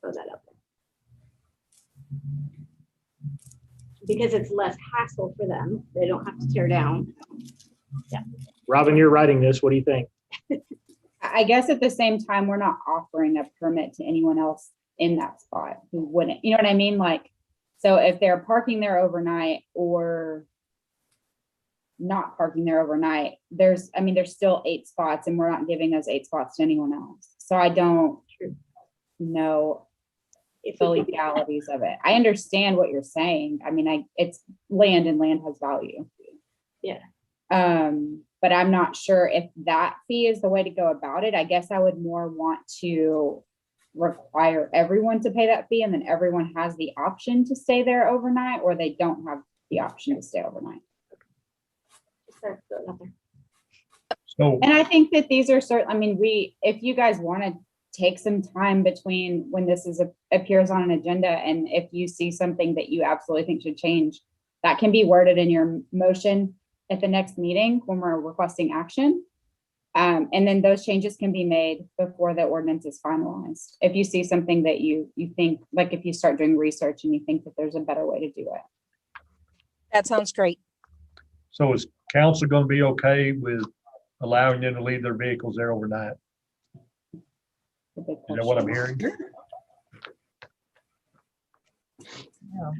throw that up there. Because it's less hassle for them. They don't have to tear down. Yeah. Robin, you're writing this. What do you think? I guess at the same time, we're not offering a permit to anyone else in that spot who wouldn't, you know what I mean? Like, so if they're parking there overnight or not parking there overnight, there's still 8 spots and we're not giving those 8 spots to anyone else. So I don't know the legalities of it. I understand what you're saying. I mean, it's land and land has value. Yeah. But I'm not sure if that fee is the way to go about it. I guess I would more want to require everyone to pay that fee and then everyone has the option to stay there overnight or they don't have the option to stay overnight. So, And I think that these are certain, I mean, if you guys want to take some time between when this appears on an agenda and if you see something that you absolutely think should change, that can be worded in your motion at the next meeting when we're requesting action. And then those changes can be made before the ordinance is finalized. If you see something that you think, like if you start doing research and you think that there's a better way to do it. That sounds great. so is council going to be okay with allowing them to leave their vehicles there overnight? Is that what I'm hearing?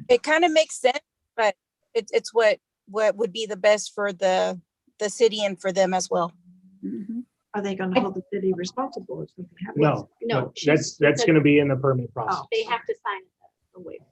It kind of makes sense, but it's what would be the best for the city and for them as well. Are they going to hold the city responsible if something happens? No, No, that's going to be in the permit process. they have to sign a waiver.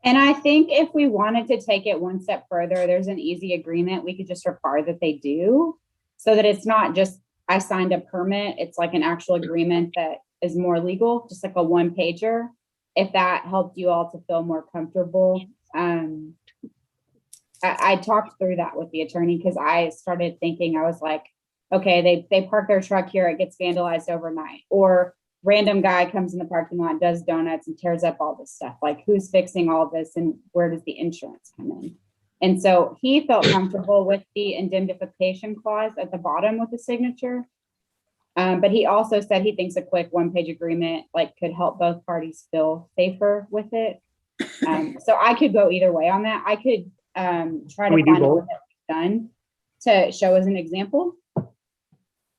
And I think if we wanted to take it one step further, there's an easy agreement. We could just require that they do so that it's not just, I signed a permit. It's like an actual agreement that is more legal, just like a 1-pager. If that helped you all to feel more comfortable. I talked through that with the attorney because I started thinking, I was like, okay, they park their truck here, it gets vandalized overnight. Or random guy comes in the parking lot, does donuts and tears up all this stuff. Like who's fixing all this and where does the insurance come in? And so he felt comfortable with the indemnification clause at the bottom with the signature. But he also said he thinks a quick 1-page agreement could help both parties feel safer with it. So I could go either way on that. I could try to find what we've done to show as an example.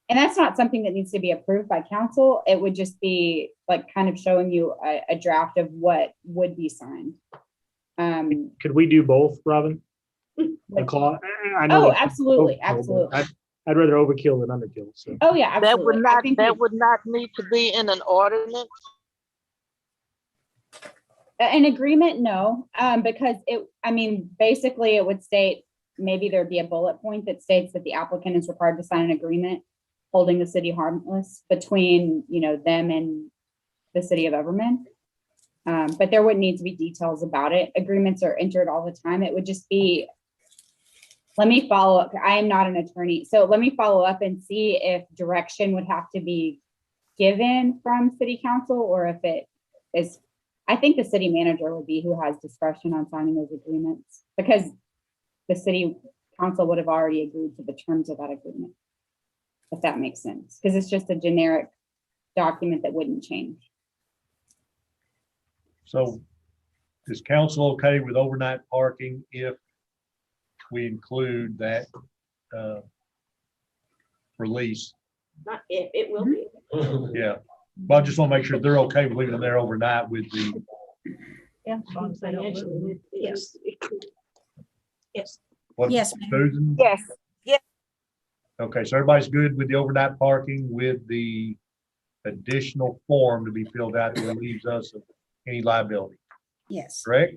And that's not something that needs to be approved by council. It would just be kind of showing you a draft of what would be signed. Could we do both, Robin? The clause? I know Oh, absolutely, absolutely. I'd rather overkill than underkill, so. Oh, yeah, That would absolutely. I not, think that would not need to be in an ordinance. an agreement, no, because basically it would state, maybe there'd be a bullet point that states that the applicant is required to sign an agreement holding the city harmless between, them and the city of Everman. But there wouldn't need to be details about it. Agreements are entered all the time. It would just be, let me follow up. I am not an attorney. So let me follow up and see if direction would have to be given from city council, or if it is, I think the city manager would be who has discretion on signing those agreements, because the city council would have already agreed to the terms of that agreement, if that makes sense, because it's just a generic document that wouldn't change. So is council okay with overnight parking if we include that release? Not if, it will be. Yeah, but I just want to make sure they're okay with leaving them there overnight with the, Yeah. As long as they don't move. Yes. Yes. what, Yes, ma'am. Susan? Yes. Okay, so everybody's good with the overnight parking with the additional form to be filled out that relieves us of any liability, Yes. correct?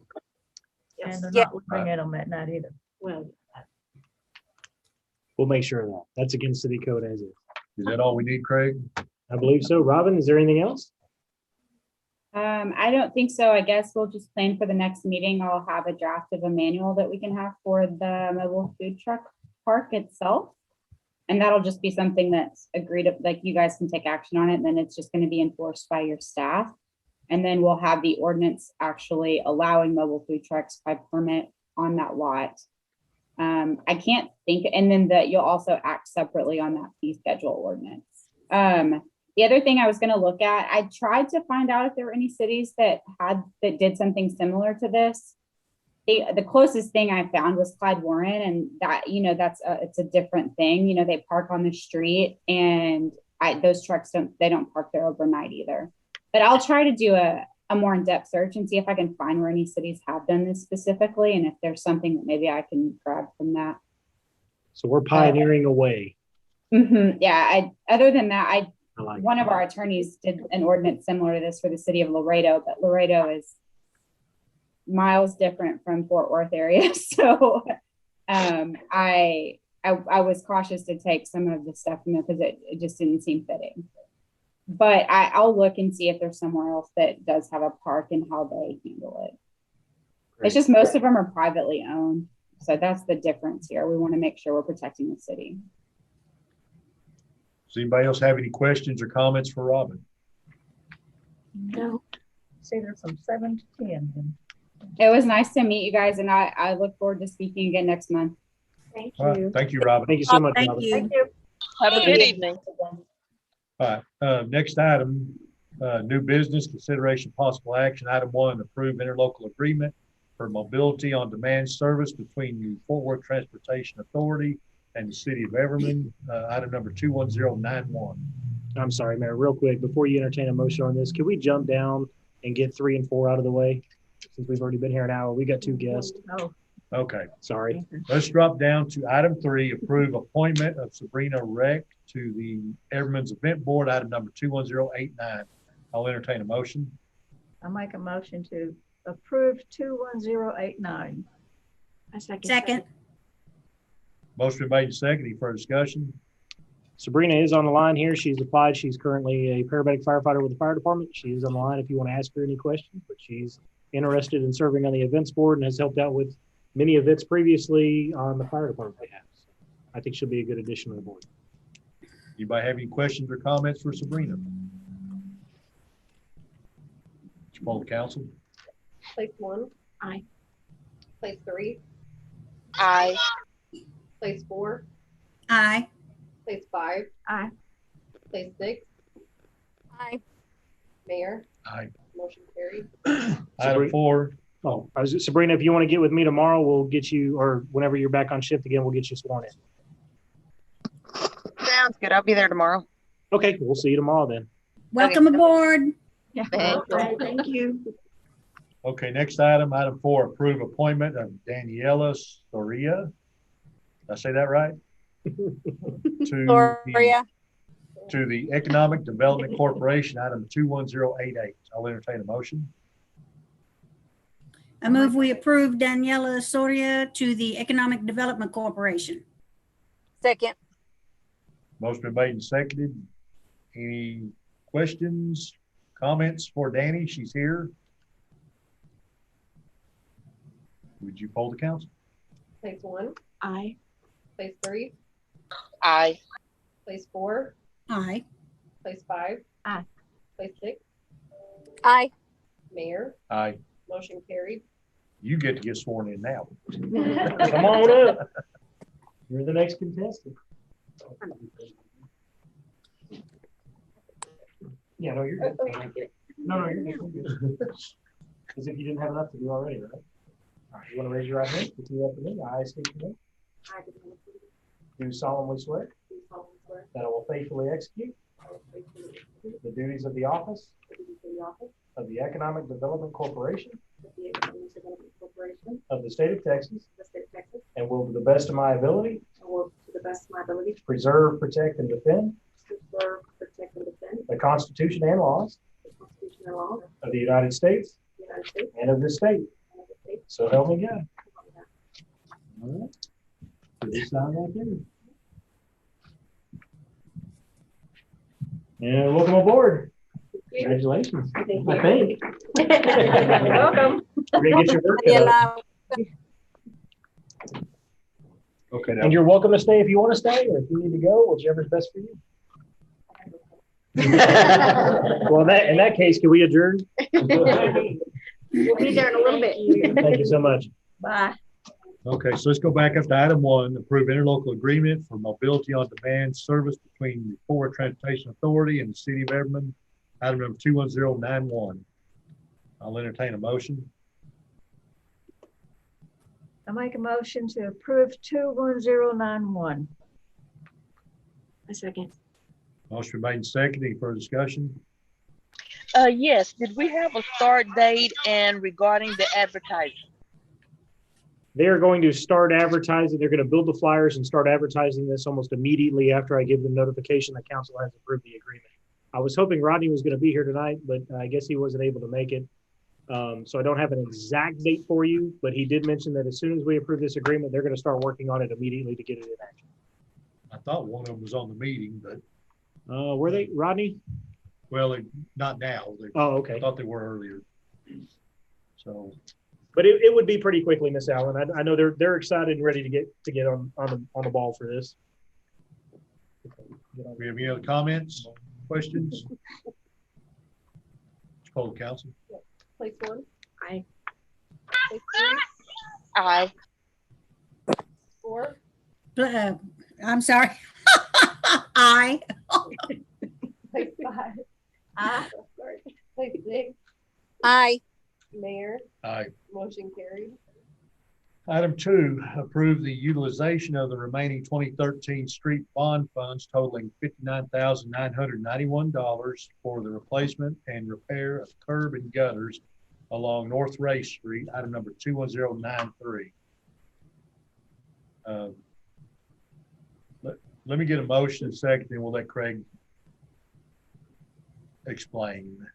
And they're Yeah. not bringing them at night either. Well, We'll make sure of that. That's against city code as is. Is that all we need, Craig? I believe so. Robin, is there anything else? I don't think so. I guess we'll just plan for the next meeting. I'll have a draft of a manual that we can have for the mobile food truck park itself. And that'll just be something that's agreed up, like you guys can take action on it, and then it's just going to be enforced by your staff. And then we'll have the ordinance actually allowing mobile food trucks by permit on that lot. I can't think, and then that you'll also act separately on that fee schedule ordinance. The other thing I was going to look at, I tried to find out if there were any cities that did something similar to this. The closest thing I found was Clyde Warren, and that, it's a different thing. They park on the street, and those trucks don't park there overnight either. But I'll try to do a more in-depth search and see if I can find where any cities have done this specifically, and if there's something that maybe I can grab from that. So we're pioneering a way. Yeah, other than that, I like one of our attorneys did an ordinance similar to this for the city of Laredo, but Laredo is miles different from Fort Worth area. So I was cautious to take some of the stuff from there because it just didn't seem fitting. But I'll look and see if there's somewhere else that does have a park and how they handle it. It's just most of them are privately owned. So that's the difference here. We want to make sure we're protecting the city. Does anybody else have any questions or comments for Robin? No. See, there's from 7 to 10. then. It was nice to meet you guys, and I look forward to speaking again next month. thank All right, you. thank you, Robin. Thank you so much, Thank Robin. you. Thank you. Have a good evening. All right, next item, new business, consideration possible action. Item 1, approve interlocal agreement for mobility on demand service between the Fort Worth Transportation Authority and the city of Everman. Item number 21091. I'm sorry, Mayor, real quick, before you entertain a motion on this, can we jump down and get 3 and 4 out of the way? Since we've already been here an hour, we got 2 guests. Oh, Okay, Sorry. let's drop down to item 3, approve appointment of Sabrina Reck to the Everman's Event Board, item number 21089. I'll entertain a motion. I make a motion to approve 21089. I Second. Motion been made and seconded. Any further discussion? Sabrina is on the line here. She's applied. She's currently a paramedic firefighter with the fire department. She is on the line if you want to ask her any questions, but she's interested in serving on the events board and has helped out with many events previously on the fire department behalf. So I think she'll be a good addition to the board. Anybody have any questions or comments for Sabrina? Poll the council. Place 1. Aye. Place 3. Aye. Place 4. Aye. Place 5. Aye. Place 6. Aye. Mayor, Aye. motion carried. Item 4, Oh, Sabrina, if you want to get with me tomorrow, we'll get you, or whenever you're back on shift again, we'll get you sworn in. Sounds good. I'll be there tomorrow. Okay, we'll see you tomorrow then. Welcome aboard. Yeah. Thank Okay, thank you. okay, next item, item 4, approve appointment of Daniela Soria. Did I say that right? Gloria. to the Economic Development Corporation, item 21088. I'll entertain a motion. I move we approve Daniela Soria to the Economic Development Corporation. Second. Motion been made and seconded. Any questions, comments for Danny? She's here. Would you poll the council? Place 1, Aye. place 3, Aye. place 4, Aye. place 5. Aye. Place 6, Aye. Mayor, Aye. motion carried. You get to get sworn in now. Come on up. You're the next contestant. Yeah, no, you're good. No, you're good. Because if you didn't have enough to do already, right? All right, you want to raise your right hand, repeat after me. I state your name. I Do solemnly swear do solemnly swear that I will faithfully execute I will faithfully execute the duties of the office the duties of the office of the Economic Development Corporation of the Economic Development Corporation of the state of Texas of the state of Texas and will, to the best of my ability, and will, to the best of my ability, preserve, protect, and defend preserve, protect, and defend the Constitution and laws the Constitution and laws of of the United States the United States and of this state. and of the state. So help me God. All right. So just sign right there. And welcome aboard. Congratulations. I think. You're welcome. We're gonna get your work cut out. Okay. Now, And you're welcome to stay if you want to stay, or if you need to go, whichever's best for you. Well, in that case, can we adjourn? We'll be there in a little bit. Thank you so much. Bye. okay, so let's go back up to item 1, approve interlocal agreement for mobility on demand service between the Forward Transportation Authority and the city of Everman, item number 21091. I'll entertain a motion. I make a motion to approve 21091. A second. Motion made and seconded. Any further discussion? Yes, did we have a start date and regarding the advertising? They are going to start advertising. They're going to build the flyers and start advertising this almost immediately after I give them notification that council has approved the agreement. I was hoping Rodney was going to be here tonight, but I guess he wasn't able to make it. So I don't have an exact date for you, but he did mention that as soon as we approve this agreement, they're going to start working on it immediately to get it in action. I thought one of them was on the meeting, but Were they, Rodney? well, not now. Oh, I okay. thought they were earlier. So, But it would be pretty quickly, Miss Allen. I know they're excited and ready to get on the ball for this. do we have any other comments, questions? Poll the council. Place 1. Aye. Place 3, Aye. 4, I'm sorry. Aye. place 5. Sorry. Place 6, Aye. Mayor, Aye. motion carried. Item 2, approve the utilization of the remaining 2013 street bond funds totaling $59,991 for the replacement and repair of curb and gutters along North Ray Street, item number 21093. Let me get a motion in a second, then we'll let Craig explain.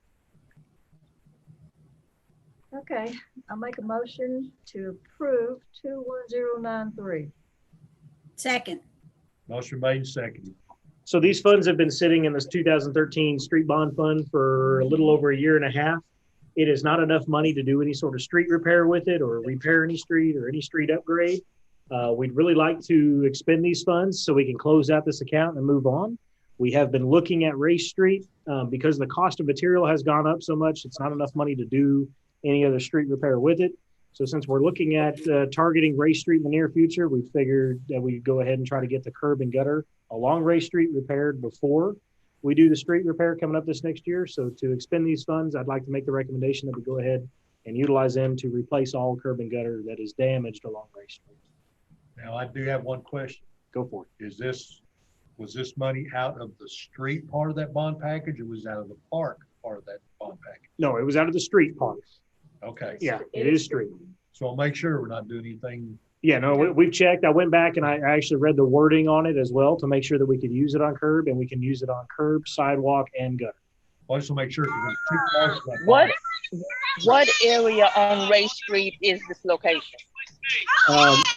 Okay, I'll make a motion to approve 21093. Second. Motion made and seconded. So these funds have been sitting in this 2013 street bond fund for a little over a year and a half. It is not enough money to do any sort of street repair with it or repair any street or any street upgrade. We'd really like to expend these funds so we can close out this account and move on. We have been looking at Race Street because the cost of material has gone up so much. It's not enough money to do any other street repair with it. So since we're looking at targeting Race Street in the near future, we figured that we'd go ahead and try to get the curb and gutter along Race Street repaired before we do the street repair coming up this next year. So to expend these funds, I'd like to make the recommendation that we go ahead and utilize them to replace all curb and gutter that is damaged along Race Street. Now, I do have one question. Go for it. Was this money out of the street part of that bond package, or was it out of the park part of that bond package? No, it was out of the street part. Okay. Yeah, it is street. So I'll make sure we're not doing anything Yeah, no, we've checked. I went back and I actually read the wording on it as well to make sure that we could use it on curb, and we can use it on curb, sidewalk, and gutter. I just want to make sure, because there's two parts to that What, policy. what area on Ray Street is this location?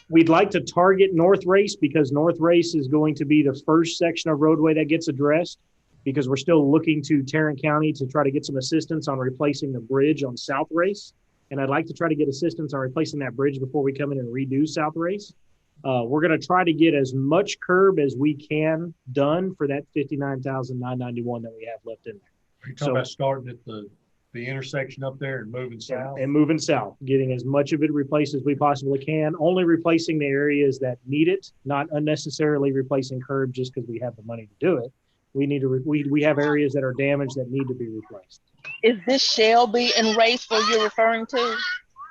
We'd like to target North Race because North Race is going to be the first section of roadway that gets addressed, because we're still looking to Tarrant County to try to get some assistance on replacing the bridge on South Race. And I'd like to try to get assistance on replacing that bridge before we come in and redo South Race. We're going to try to get as much curb as we can done for that $59,991 that we have left in there. Are you talking about starting at the intersection up there and moving south? And moving south, getting as much of it replaced as we possibly can, only replacing the areas that need it, not unnecessarily replacing curb just because we have the money to do it. We need to, we have areas that are damaged that need to be replaced. Is this Shelby and Race where you're referring to?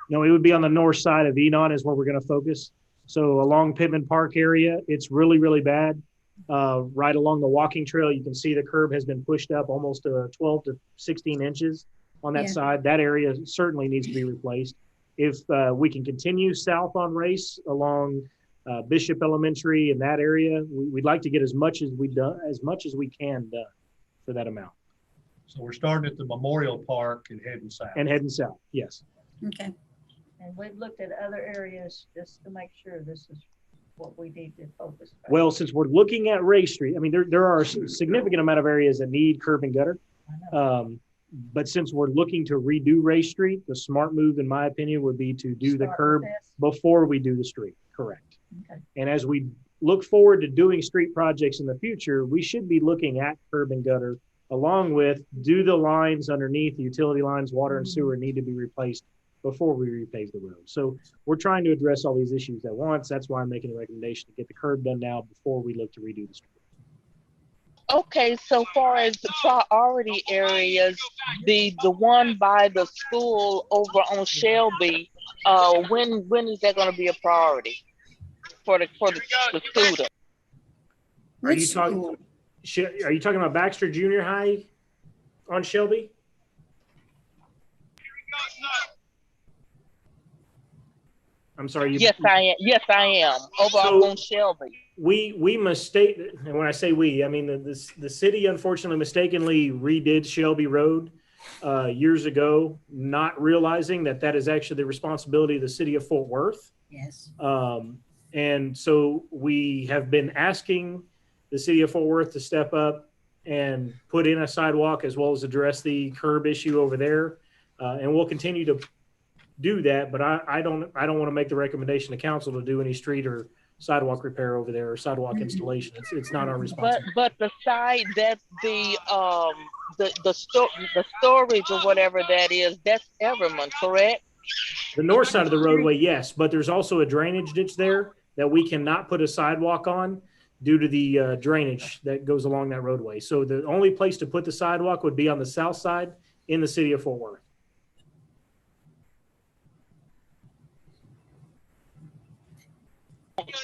No, it would be on the north side of Enon is where we're going to focus. So along Pittman Park area, it's really, really bad. Right along the walking trail, you can see the curb has been pushed up almost 12 to 16 inches on that side. That area certainly needs to be replaced. If we can continue south on Race along Bishop Elementary in that area, we'd like to get as much as we can done for that amount. So we're starting at the Memorial Park and heading south. Yes. Okay. And we've looked at other areas just to make sure this is what we need to focus on. Well, since we're looking at Ray Street, I mean, there are a significant amount of areas that need curb and gutter. But since we're looking to redo Ray Street, the smart move, in my opinion, would be to do the curb before we do the street. Correct. Okay. And as we look forward to doing street projects in the future, we should be looking at curb and gutter along with, do the lines underneath, the utility lines, water and sewer need to be replaced before we repave the road. So we're trying to address all these issues at once. That's why I'm making a recommendation to get the curb done now before we look to redo the street. Okay, so far as the priority areas, the one by the school over on Shelby, when is that going to be a priority for the student? Are you talking about Baxter Junior High on Shelby? I'm sorry. Yes, I am. Yes, I am. Over on Shelby. We mistake, and when I say we, I mean the city unfortunately mistakenly redid Shelby Road years ago, not realizing that that is actually the responsibility of the city of Fort Worth. Yes. And so we have been asking the city of Fort Worth to step up and put in a sidewalk as well as address the curb issue over there. And we'll continue to do that, but I don't want to make the recommendation to council to do any street or sidewalk repair over there or sidewalk installation. It's not our responsibility. But the side that the storage or whatever that is, that's Everman, correct? The north side of the roadway, yes, but there's also a drainage ditch there that we cannot put a sidewalk on due to the drainage that goes along that roadway. So the only place to put the sidewalk would be on the south side in the city of Fort Worth.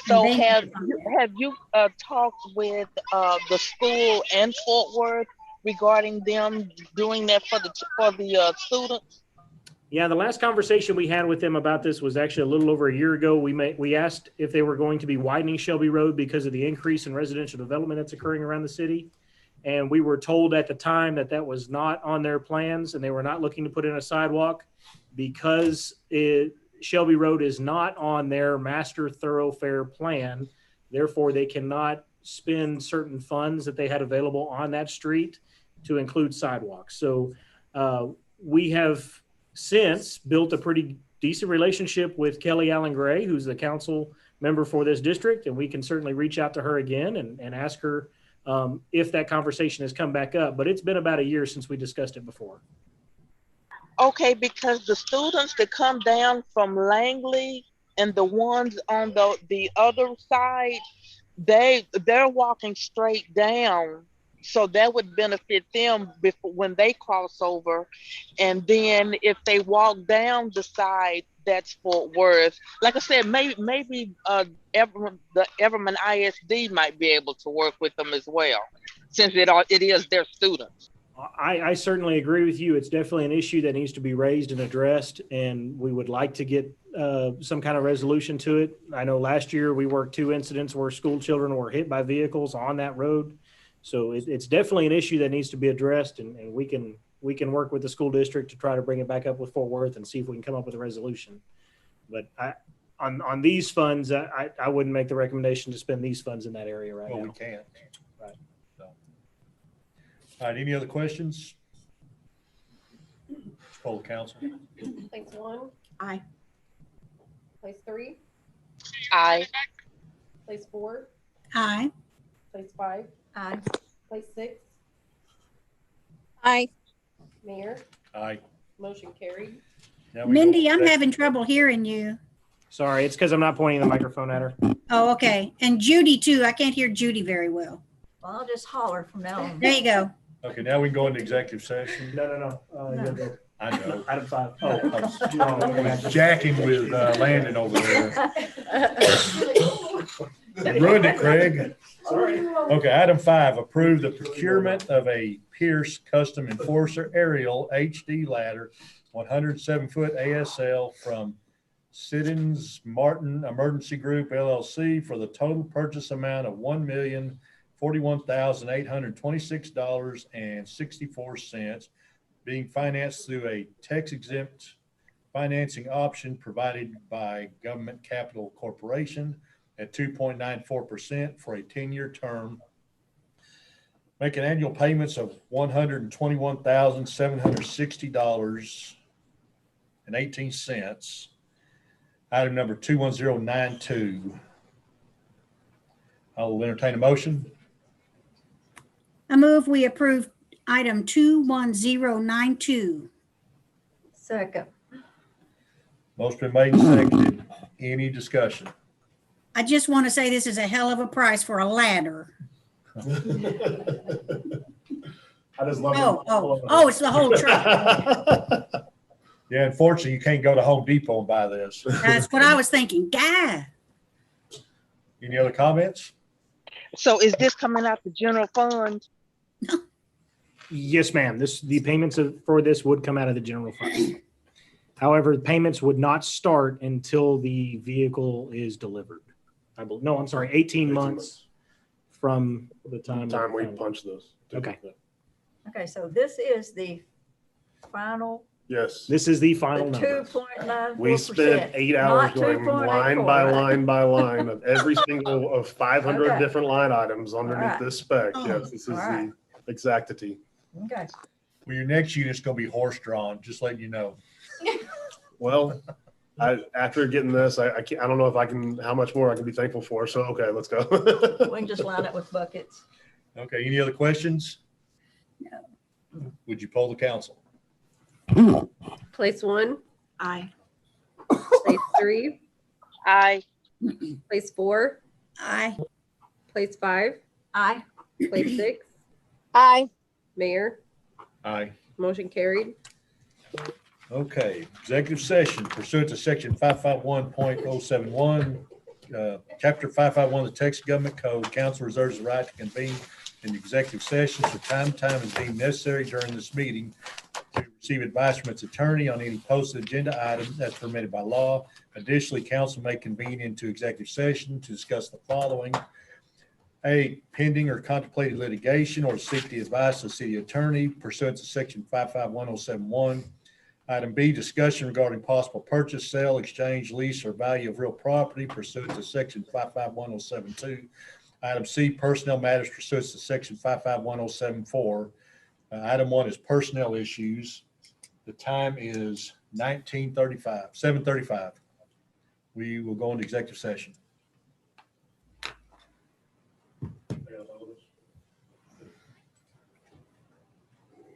So have you talked with the school and Fort Worth regarding them doing that for the students? Yeah, the last conversation we had with them about this was actually a little over a year ago. We asked if they were going to be widening Shelby Road because of the increase in residential development that's occurring around the city. And we were told at the time that that was not on their plans and they were not looking to put in a sidewalk because Shelby Road is not on their master thoroughfare plan. Therefore, they cannot spend certain funds that they had available on that street to include sidewalks. So we have since built a pretty decent relationship with Kelly Allen Gray, who's the council member for this district. And we can certainly reach out to her again and ask her if that conversation has come back up. But it's been about a year since we discussed it before. Okay, because the students that come down from Langley and the ones on the other side, they're walking straight down. So that would benefit them when they cross over. And then if they walk down the side, that's Fort Worth. Like I said, maybe the Everman ISD might be able to work with them as well, since it is their students. I certainly agree with you. It's definitely an issue that needs to be raised and addressed, and we would like to get some kind of resolution to it. I know last year we worked 2 incidents where school children were hit by vehicles on that road. So it's definitely an issue that needs to be addressed, and we can work with the school district to try to bring it back up with Fort Worth and see if we can come up with a resolution. But on these funds, I wouldn't make the recommendation to spend these funds in that area right Well, we now. can't. Right. So. All right, any other questions? Poll council. Place 1. Aye. Place 3. Aye. Place 4. Aye. Place 5. Aye. Place 6. Aye. Mayor, Aye. motion carried. Now we go Mindy, on I'm to- having trouble hearing you. Sorry, it's because I'm not pointing the microphone at her. Oh, okay. And Judy too. I can't hear Judy very well. Well, I'll just holler from now on. There you go. Okay, now we can go into executive session. No. No. You gotta I know. go. Item 5. I was jacking with Landon over there. You ruined it, Craig. Sorry. Okay, item 5, approve the procurement of a Pierce Custom Enforcer Aerial HD ladder, 107-foot ASL from Siddons Martin Emergency Group LLC for the total purchase amount of $1,041,826.64, being financed through a tax-exempt financing option provided by Government Capital Corporation at 2.94% for a 10-year term, making annual payments of $121,760.18. Item number 21092. I'll entertain a motion. I move we approve item 21092. Second. Motion been made and seconded. Any discussion? I just want to say this is a hell of a price for a ladder. I just love Oh, it's the whole truck. Yeah, unfortunately, you can't go to Home Depot and buy this. That's what I was thinking. God. Any other comments? So is this coming out the general fund? Yes, ma'am. The payments for this would come out of the general fund. However, the payments would not start until the vehicle is delivered. No, I'm sorry, 18 months from the time we punch those. Okay. Okay, so this is the final, Yes. This is the the final number. 2.94%. We spent 8 hours not going 2.84, line by right? line by line of every single of 500 Okay. different line items underneath Alright. this spec. Oh, Yes, this is alright. the exactity. Okay. Well, your next unit's going to be horse-drawn, just letting you know. Well, after getting this, I don't know if I can, how much more I can be thankful for. So, okay, let's go. We can just line it with buckets. Okay, any other questions? No. Would you poll the council? Place 1, Aye. place 3, Aye. place 4, Aye. place 5, Aye. place 6. Aye. Mayor, Aye. motion carried. Okay, executive session pursuant to section 551.071, chapter 551 of the Texas Government Code, council reserves the right to convene in executive sessions for time is deemed necessary during this meeting to receive advice from its attorney on any posted agenda item that's permitted by law. Additionally, council may convene into executive session to discuss the following: A, pending or contemplated litigation, or to seek the advice of the city attorney pursuant to section 551.071. Item B, discussion regarding possible purchase, sale, exchange, lease, or value of real property pursuant to section 551.072. Item C, personnel matters pursuant to section 551.074. Item 1 is personnel issues. The time is 7:35. We will go into executive session.